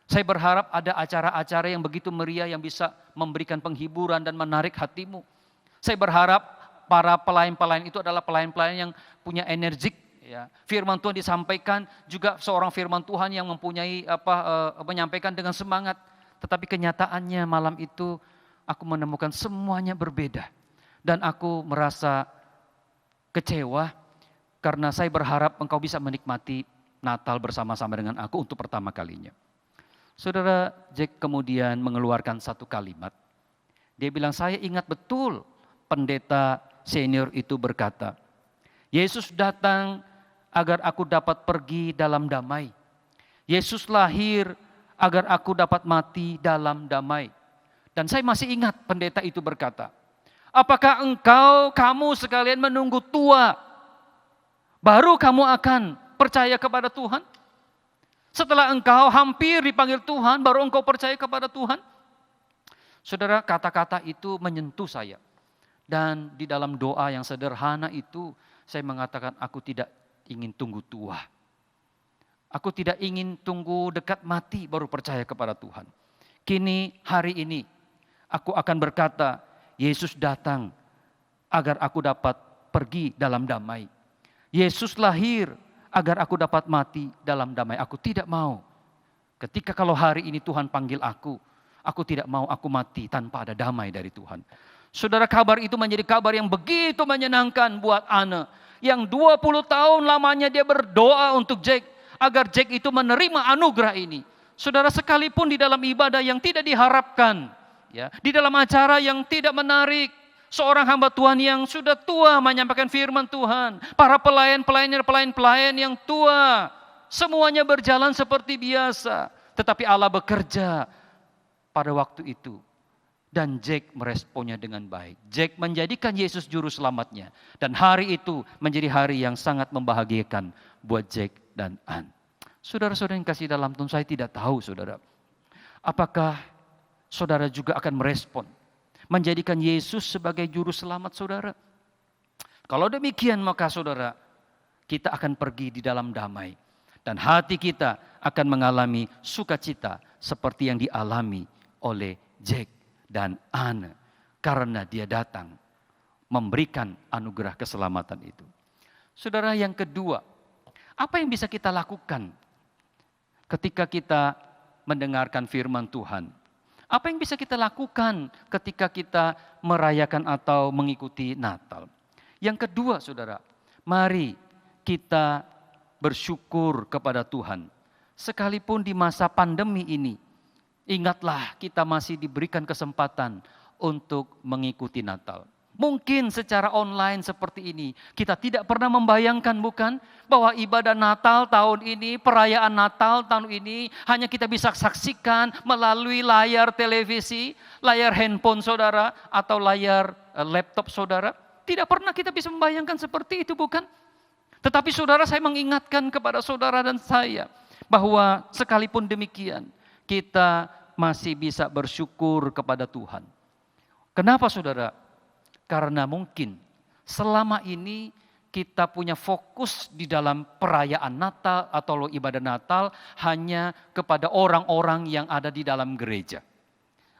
Saya berharap ada acara-acara yang begitu meriah yang bisa memberikan penghiburan dan menarik hatimu. Saya berharap para pelayan-pelayan itu adalah pelayan-pelayan yang punya energik. Ya. Firman Tuhan disampaikan juga seorang firman Tuhan yang mempunyai menyampaikan dengan semangat. Tetapi kenyataannya malam itu aku menemukan semuanya berbeda. Dan aku merasa kecewa. Karena saya berharap engkau bisa menikmati Natal bersama-sama dengan aku untuk pertama kalinya. Saudara, Jack kemudian mengeluarkan satu kalimat. Dia bilang, saya ingat betul pendeta senior itu berkata, Yesus datang agar aku dapat pergi dalam damai. Yesus lahir agar aku dapat mati dalam damai. Dan saya masih ingat pendeta itu berkata, apakah kamu sekalian menunggu tua, baru kamu akan percaya kepada Tuhan? Setelah engkau hampir dipanggil Tuhan, baru engkau percaya kepada Tuhan? Saudara, kata-kata itu menyentuh saya. Dan di dalam doa yang sederhana itu, saya mengatakan aku tidak ingin tunggu tua. Aku tidak ingin tunggu dekat mati baru percaya kepada Tuhan. Kini, hari ini, aku akan berkata, Yesus datang agar aku dapat pergi dalam damai. Yesus lahir agar aku dapat mati dalam damai. Aku tidak mau. Ketika kalau hari ini Tuhan panggil aku Aku tidak mau aku mati tanpa ada damai dari Tuhan. Saudara, kabar itu menjadi kabar yang begitu menyenangkan buat Anne. Yang 20 tahun lamanya dia berdoa untuk Jack. Agar Jack itu menerima anugerah ini. Saudara, sekalipun di dalam ibadah yang tidak diharapkan. Ya, di dalam acara yang tidak menarik. Seorang hamba Tuhan yang sudah tua menyampaikan firman Tuhan. Para pelayan yang tua. Semuanya berjalan seperti biasa. Tetapi Allah bekerja pada waktu itu. Dan Jack meresponnya dengan baik. Jack menjadikan Yesus juru selamatnya. Dan hari itu menjadi hari yang sangat membahagiakan buat Jack dan Anne. Saudara-saudara yang kasih dalam Tuhan, saya tidak tahu saudara. Apakah saudara juga akan merespon. Menjadikan Yesus sebagai juru selamat saudara. Kalau demikian maka saudara, kita akan pergi di dalam damai. Dan hati kita akan mengalami sukacita seperti yang dialami oleh Jack dan Anne. Karena dia datang memberikan anugerah keselamatan itu. Saudara, yang kedua, apa yang bisa kita lakukan ketika kita mendengarkan firman Tuhan? Apa yang bisa kita lakukan ketika kita merayakan atau mengikuti Natal? Yang kedua saudara, mari kita bersyukur kepada Tuhan. Sekalipun di masa pandemi ini, ingatlah kita masih diberikan kesempatan untuk mengikuti Natal. Mungkin secara online seperti ini, kita tidak pernah membayangkan bukan? Bahwa ibadah Natal tahun ini, perayaan Natal tahun ini, hanya kita bisa saksikan melalui layar televisi, layar handphone saudara, atau layar laptop saudara. Tidak pernah kita bisa membayangkan seperti itu bukan? Tetapi saudara, saya mengingatkan kepada saudara dan saya, bahwa sekalipun demikian, kita masih bisa bersyukur kepada Tuhan. Kenapa saudara? Karena mungkin selama ini kita punya fokus di dalam perayaan Natal atau ibadah Natal hanya kepada orang-orang yang ada di dalam gereja.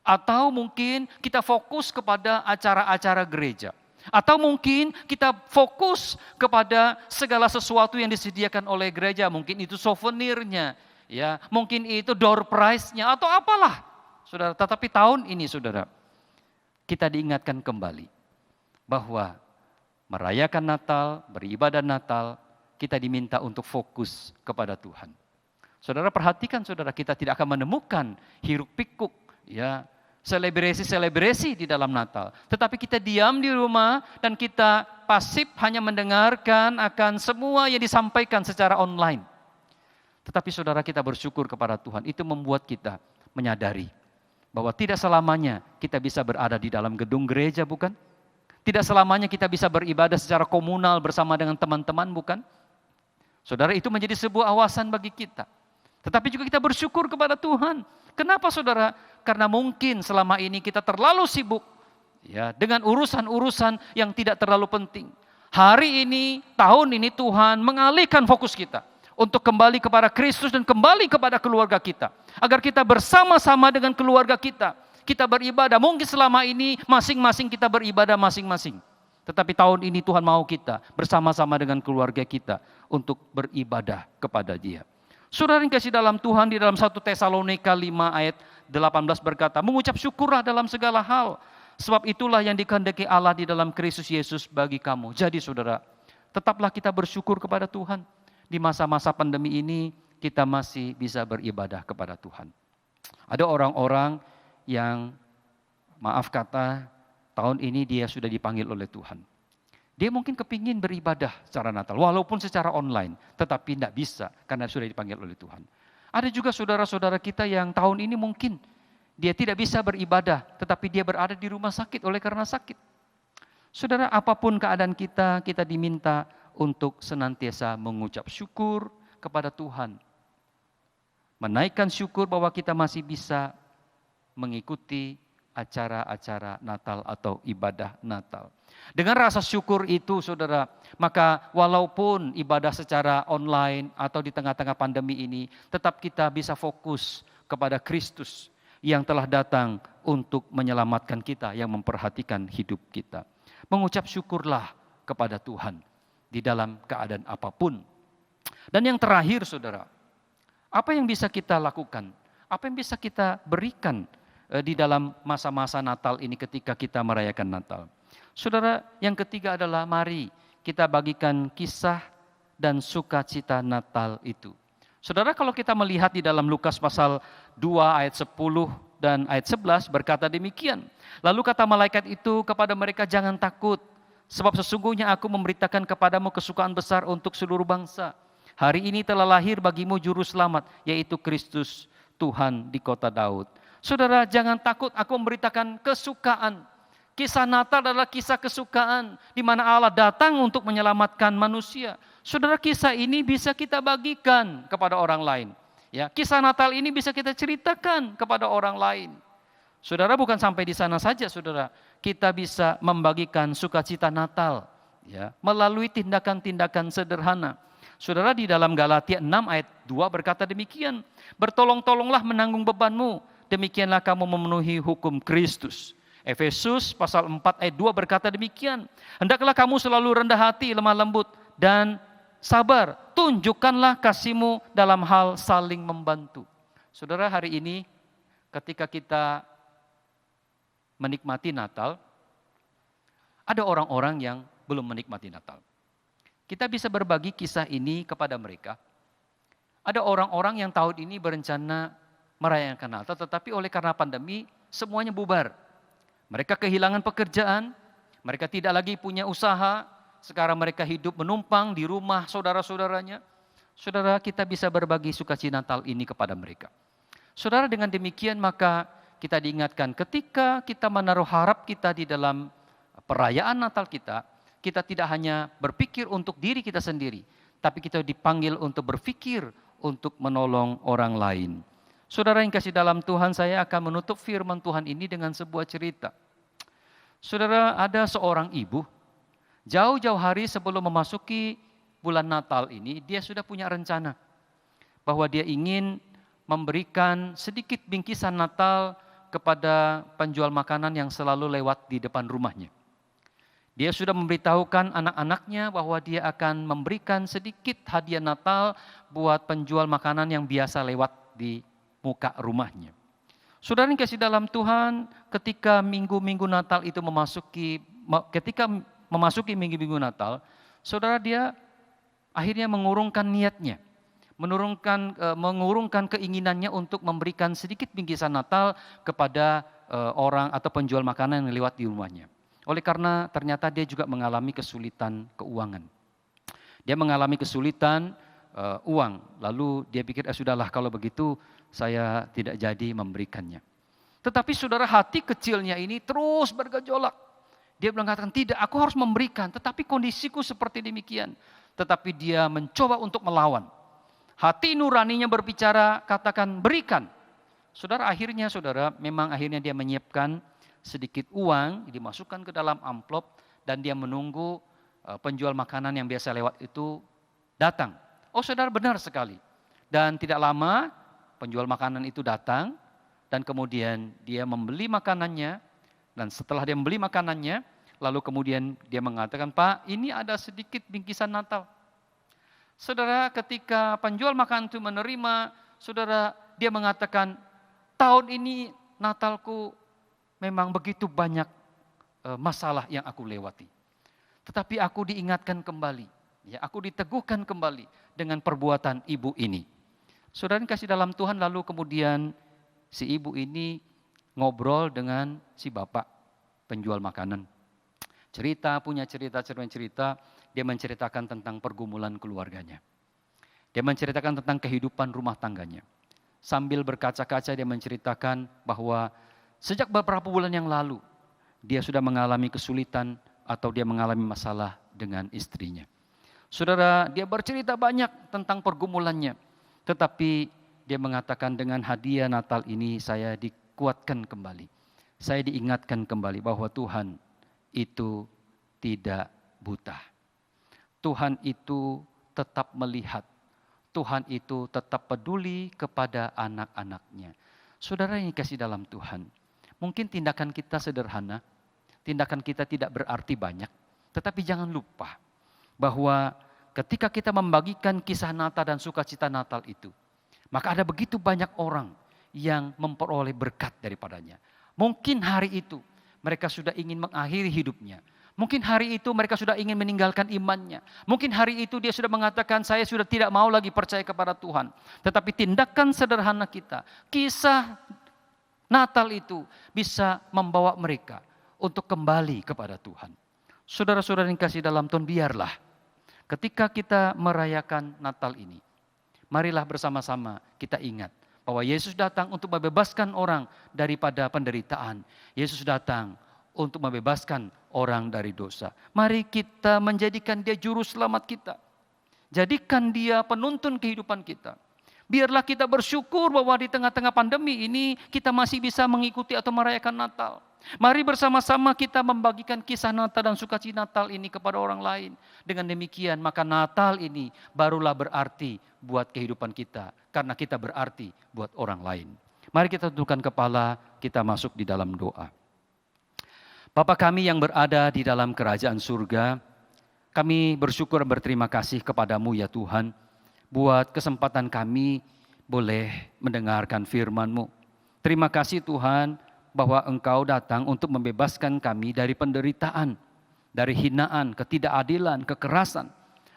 Atau mungkin kita fokus kepada acara-acara gereja. Atau mungkin kita fokus kepada segala sesuatu yang disediakan oleh gereja. Mungkin itu souvenirnya, ya, mungkin itu door prize-nya atau apalah. Saudara, tetapi tahun ini saudara, kita diingatkan kembali bahwa merayakan Natal, beribadah Natal, kita diminta untuk fokus kepada Tuhan. Saudara, perhatikan saudara, kita tidak akan menemukan hiruk pikuk, ya, selebrasi di dalam Natal. Tetapi kita diam di rumah dan kita pasif hanya mendengarkan akan semua yang disampaikan secara online. Tetapi saudara, kita bersyukur kepada Tuhan. Itu membuat kita menyadari bahwa tidak selamanya kita bisa berada di dalam gedung gereja, bukan? Tidak selamanya kita bisa beribadah secara komunal bersama dengan teman-teman, bukan? Saudara, itu menjadi sebuah awasan bagi kita. Tetapi juga kita bersyukur kepada Tuhan. Kenapa saudara? Karena mungkin selama ini kita terlalu sibuk, ya, dengan urusan-urusan yang tidak terlalu penting. Hari ini, tahun ini Tuhan mengalihkan fokus kita untuk kembali kepada Kristus dan kembali kepada keluarga kita. Agar kita bersama-sama dengan keluarga kita beribadah. Mungkin selama ini masing-masing kita beribadah masing-masing. Tetapi tahun ini Tuhan mau kita bersama-sama dengan keluarga kita untuk beribadah kepada Dia. Saudara yang kasih dalam Tuhan, di dalam 1 Tesalonika 5 ayat 18 berkata, mengucap syukurlah dalam segala hal. Sebab itulah yang dikehendaki Allah di dalam Kristus Yesus bagi kamu. Jadi saudara, tetaplah kita bersyukur kepada Tuhan. Di masa-masa pandemi ini kita masih bisa beribadah kepada Tuhan. Ada orang-orang yang maaf kata tahun ini dia sudah dipanggil oleh Tuhan. Dia mungkin kepingin beribadah secara Natal, walaupun secara online, tetapi tidak bisa karena sudah dipanggil oleh Tuhan. Ada juga saudara-saudara kita yang tahun ini mungkin dia tidak bisa beribadah, tetapi dia berada di rumah sakit oleh karena sakit. Saudara, apapun keadaan kita, kita diminta untuk senantiasa mengucap syukur kepada Tuhan. Menaikkan syukur bahwa kita masih bisa mengikuti acara-acara Natal atau ibadah Natal. Dengan rasa syukur itu saudara, maka walaupun ibadah secara online atau di tengah-tengah pandemi ini, tetap kita bisa fokus kepada Kristus yang telah datang untuk menyelamatkan kita, yang memperhatikan hidup kita. Mengucap syukurlah kepada Tuhan di dalam keadaan apapun. Dan yang terakhir saudara, apa yang bisa kita lakukan? Apa yang bisa kita berikan di dalam masa-masa Natal ini ketika kita merayakan Natal. Saudara, yang ketiga adalah mari kita bagikan kisah dan sukacita Natal itu. Saudara, kalau kita melihat di dalam Lukas pasal 2 ayat 10 dan ayat 11 berkata demikian. Lalu kata malaikat itu kepada mereka, jangan takut, sebab sesungguhnya aku memberitakan kepadamu kesukaan besar untuk seluruh bangsa. Hari ini telah lahir bagimu juru selamat, yaitu Kristus Tuhan di kota Daud. Saudara, jangan takut, aku memberitakan kesukaan. Kisah Natal adalah kisah kesukaan, di mana Allah datang untuk menyelamatkan manusia. Saudara, kisah ini bisa kita bagikan kepada orang lain. Ya, kisah Natal ini bisa kita ceritakan kepada orang lain. Saudara, bukan sampai di sana saja, saudara. Kita bisa membagikan sukacita Natal, ya, melalui tindakan-tindakan sederhana. Saudara, di dalam Galatia 6 ayat 2 berkata demikian, bertolong-tolonglah menanggung bebanmu, demikianlah kamu memenuhi hukum Kristus. Efesus pasal 4 ayat 2 berkata demikian, hendaklah kamu selalu rendah hati, lemah lembut, dan sabar. Tunjukkanlah kasihmu dalam hal saling membantu. Saudara, hari ini ketika kita menikmati Natal, ada orang-orang yang belum menikmati Natal. Kita bisa berbagi kisah ini kepada mereka. Ada orang-orang yang tahun ini berencana merayakan Natal, tetapi oleh karena pandemi semuanya bubar. Mereka kehilangan pekerjaan, mereka tidak lagi punya usaha, sekarang mereka hidup menumpang di rumah saudara-saudaranya. Saudara, kita bisa berbagi sukacita Natal ini kepada mereka. Saudara, dengan demikian maka kita diingatkan ketika kita menaruh harap kita di dalam perayaan Natal kita tidak hanya berpikir untuk diri kita sendiri, tapi kita dipanggil untuk berpikir untuk menolong orang lain. Saudara yang kasih dalam Tuhan, saya akan menutup firman Tuhan ini dengan sebuah cerita. Saudara, ada seorang ibu, jauh-jauh hari sebelum memasuki bulan Natal ini, dia sudah punya rencana bahwa dia ingin memberikan sedikit bingkisan Natal kepada penjual makanan yang selalu lewat di depan rumahnya. Dia sudah memberitahukan anak-anaknya bahwa dia akan memberikan sedikit hadiah Natal buat penjual makanan yang biasa lewat di muka rumahnya. Saudara yang kasih dalam Tuhan, ketika minggu-minggu Natal itu memasuki minggu-minggu Natal, saudara, dia akhirnya mengurungkan niatnya, mengurungkan keinginannya untuk memberikan sedikit bingkisan Natal kepada orang atau penjual makanan yang lewat di rumahnya. Oleh karena ternyata dia juga mengalami kesulitan keuangan. Dia mengalami kesulitan uang, lalu dia pikir, sudahlah kalau begitu saya tidak jadi memberikannya. Tetapi saudara, hati kecilnya ini terus bergejolak. Dia mengatakan, tidak, aku harus memberikan, tetapi kondisiku seperti demikian. Tetapi dia mencoba untuk melawan. Hati nuraninya berbicara, katakan berikan. Saudara, memang akhirnya dia menyiapkan sedikit uang, dimasukkan ke dalam amplop, dan dia menunggu penjual makanan yang biasa lewat itu datang. Oh saudara, benar sekali. Dan tidak lama penjual makanan itu datang, dan kemudian dia membeli makanannya, dan setelah dia membeli makanannya, lalu kemudian dia mengatakan, Pak, ini ada sedikit bingkisan Natal. Saudara, ketika penjual makanan itu menerima, saudara, dia mengatakan, tahun ini Natalku memang begitu banyak masalah yang aku lewati. Tetapi aku diingatkan kembali, ya, aku diteguhkan kembali dengan perbuatan ibu ini. Saudara yang kasih dalam Tuhan, lalu kemudian si ibu ini ngobrol dengan si bapak penjual makanan. Punya cerita, dia menceritakan tentang pergumulan keluarganya. Dia menceritakan tentang kehidupan rumah tangganya. Sambil berkaca-kaca dia menceritakan bahwa sejak beberapa bulan yang lalu, dia sudah mengalami kesulitan atau dia mengalami masalah dengan istrinya. Saudara, dia bercerita banyak tentang pergumulannya. Tetapi dia mengatakan, dengan hadiah Natal ini saya dikuatkan kembali. Saya diingatkan kembali bahwa Tuhan itu tidak buta. Tuhan itu tetap melihat. Tuhan itu tetap peduli kepada anak-anaknya. Saudara yang dikasih dalam Tuhan, mungkin tindakan kita sederhana, tindakan kita tidak berarti banyak, tetapi jangan lupa bahwa ketika kita membagikan kisah Natal dan sukacita Natal itu, maka ada begitu banyak orang yang memperoleh berkat daripadanya. Mungkin hari itu mereka sudah ingin mengakhiri hidupnya. Mungkin hari itu mereka sudah ingin meninggalkan imannya. Mungkin hari itu dia sudah mengatakan, saya sudah tidak mau lagi percaya kepada Tuhan. Tetapi tindakan sederhana kita, kisah Natal itu bisa membawa mereka untuk kembali kepada Tuhan. Saudara-saudara yang kasih dalam Tuhan, biarlah ketika kita merayakan Natal ini, marilah bersama-sama kita ingat bahwa Yesus datang untuk membebaskan orang daripada penderitaan. Yesus datang untuk membebaskan orang dari dosa. Mari kita menjadikan dia juru selamat kita. Jadikan dia penuntun kehidupan kita. Biarlah kita bersyukur bahwa di tengah-tengah pandemi ini kita masih bisa mengikuti atau merayakan Natal. Mari bersama-sama kita membagikan kisah Natal dan sukacita Natal ini kepada orang lain. Dengan demikian maka Natal ini barulah berarti buat kehidupan kita. Karena kita berarti buat orang lain. Mari kita tundukkan kepala, kita masuk di dalam doa. Bapa kami yang berada di dalam kerajaan surga, kami bersyukur dan berterima kasih kepadamu ya Tuhan, buat kesempatan kami boleh mendengarkan firman-Mu. Terima kasih Tuhan bahwa Engkau datang untuk membebaskan kami dari penderitaan, dari hinaan, ketidakadilan, kekerasan.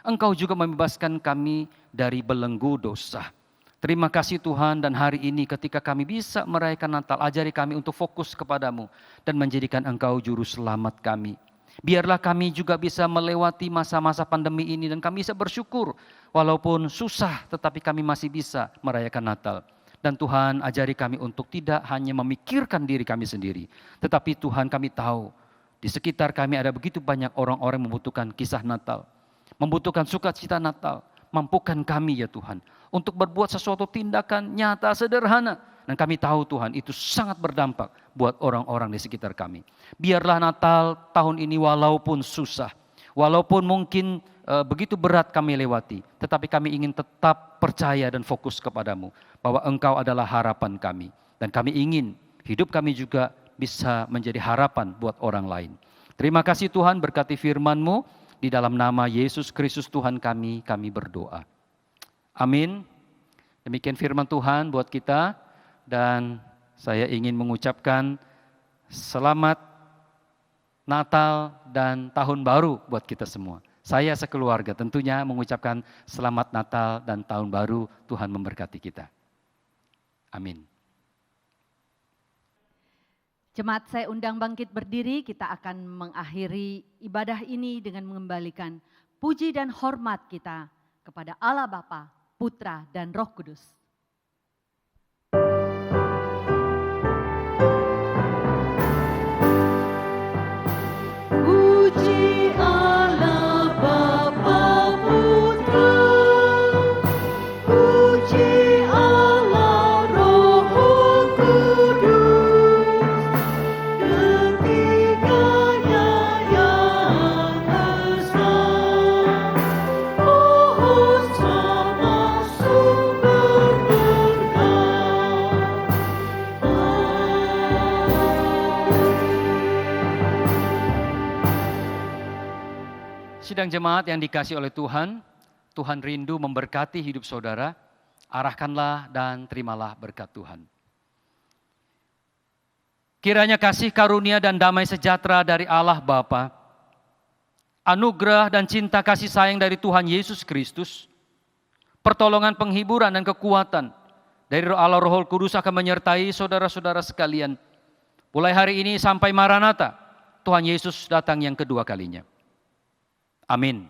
Engkau juga membebaskan kami dari belenggu dosa. Terima kasih Tuhan, dan hari ini ketika kami bisa merayakan Natal, ajari kami untuk fokus kepadamu dan menjadikan Engkau juru selamat kami. Biarlah kami juga bisa melewati masa-masa pandemi ini dan kami bisa bersyukur walaupun susah tetapi kami masih bisa merayakan Natal. Dan Tuhan ajari kami untuk tidak hanya memikirkan diri kami sendiri, tetapi Tuhan kami tahu di sekitar kami ada begitu banyak orang-orang yang membutuhkan kisah Natal, membutuhkan sukacita Natal. Mampukan kami ya Tuhan untuk berbuat sesuatu tindakan nyata sederhana. Dan kami tahu Tuhan itu sangat berdampak buat orang-orang di sekitar kami. Biarlah Natal tahun ini walaupun susah, walaupun mungkin begitu berat kami lewati, tetapi kami ingin tetap percaya dan fokus kepadamu. Bahwa Engkau adalah harapan kami. Dan kami ingin hidup kami juga bisa menjadi harapan buat orang lain. Terima kasih Tuhan, berkati firman-Mu. Di dalam nama Yesus Kristus Tuhan kami berdoa. Amin. Demikian firman Tuhan buat kita. Dan saya ingin mengucapkan selamat Natal dan Tahun Baru buat kita semua. Saya sekeluarga tentunya mengucapkan selamat Natal dan Tahun Baru. Tuhan memberkati kita. Amin. Jemaat saya undang bangkit berdiri, kita akan mengakhiri ibadah ini dengan mengembalikan puji dan hormat kita kepada Allah Bapa, Putra, dan Roh Kudus. Puji Allah Bapa Putra, puji Allah Roh Kudus, ketiganya yang esa, pohon sama sumber berkat. Sidang jemaat yang dikasihi oleh Tuhan, Tuhan rindu memberkati hidup saudara, arahkanlah dan terimalah berkat Tuhan. Kiranya kasih karunia dan damai sejahtera dari Allah Bapa, anugerah dan cinta kasih sayang dari Tuhan Yesus Kristus, pertolongan penghiburan dan kekuatan dari Allah Roh Kudus akan menyertai saudara-saudara sekalian. Mulai hari ini sampai Maranatha, Tuhan Yesus datang yang kedua kalinya. Amin.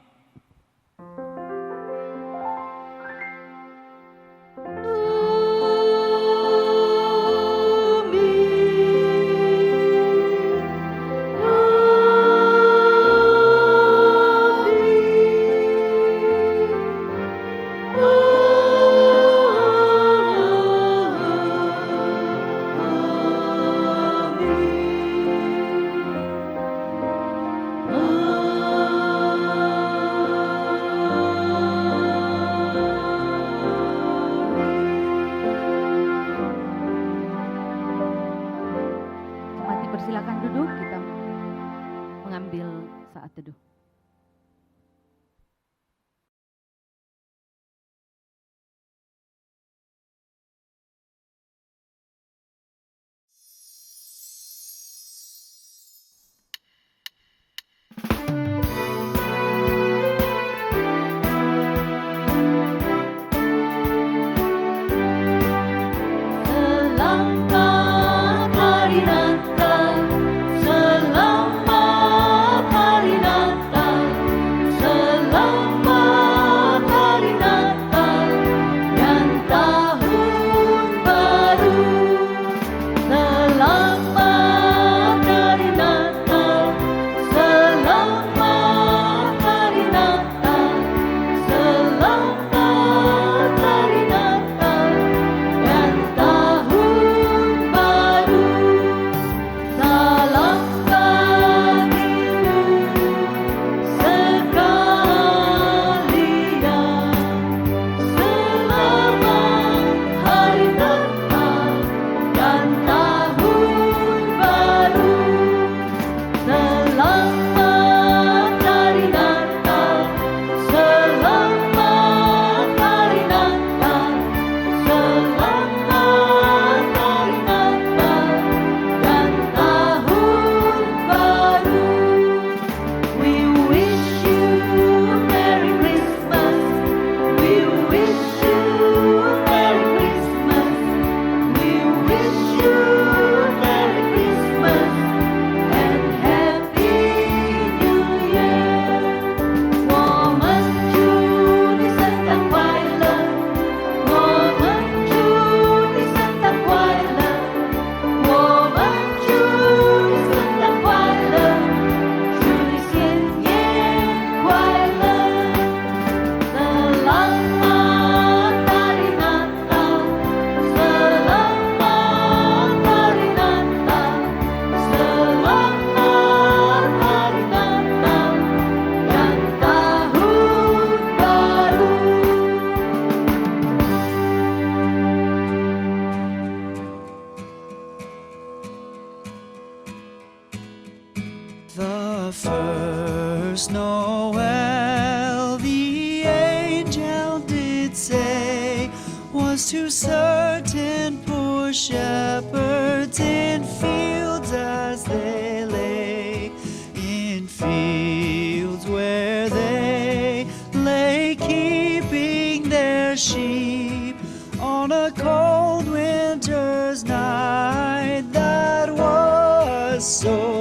did say was to certain poor shepherds in fields as they lay, in fields where they lay keeping their sheep on a cold winter's night that was so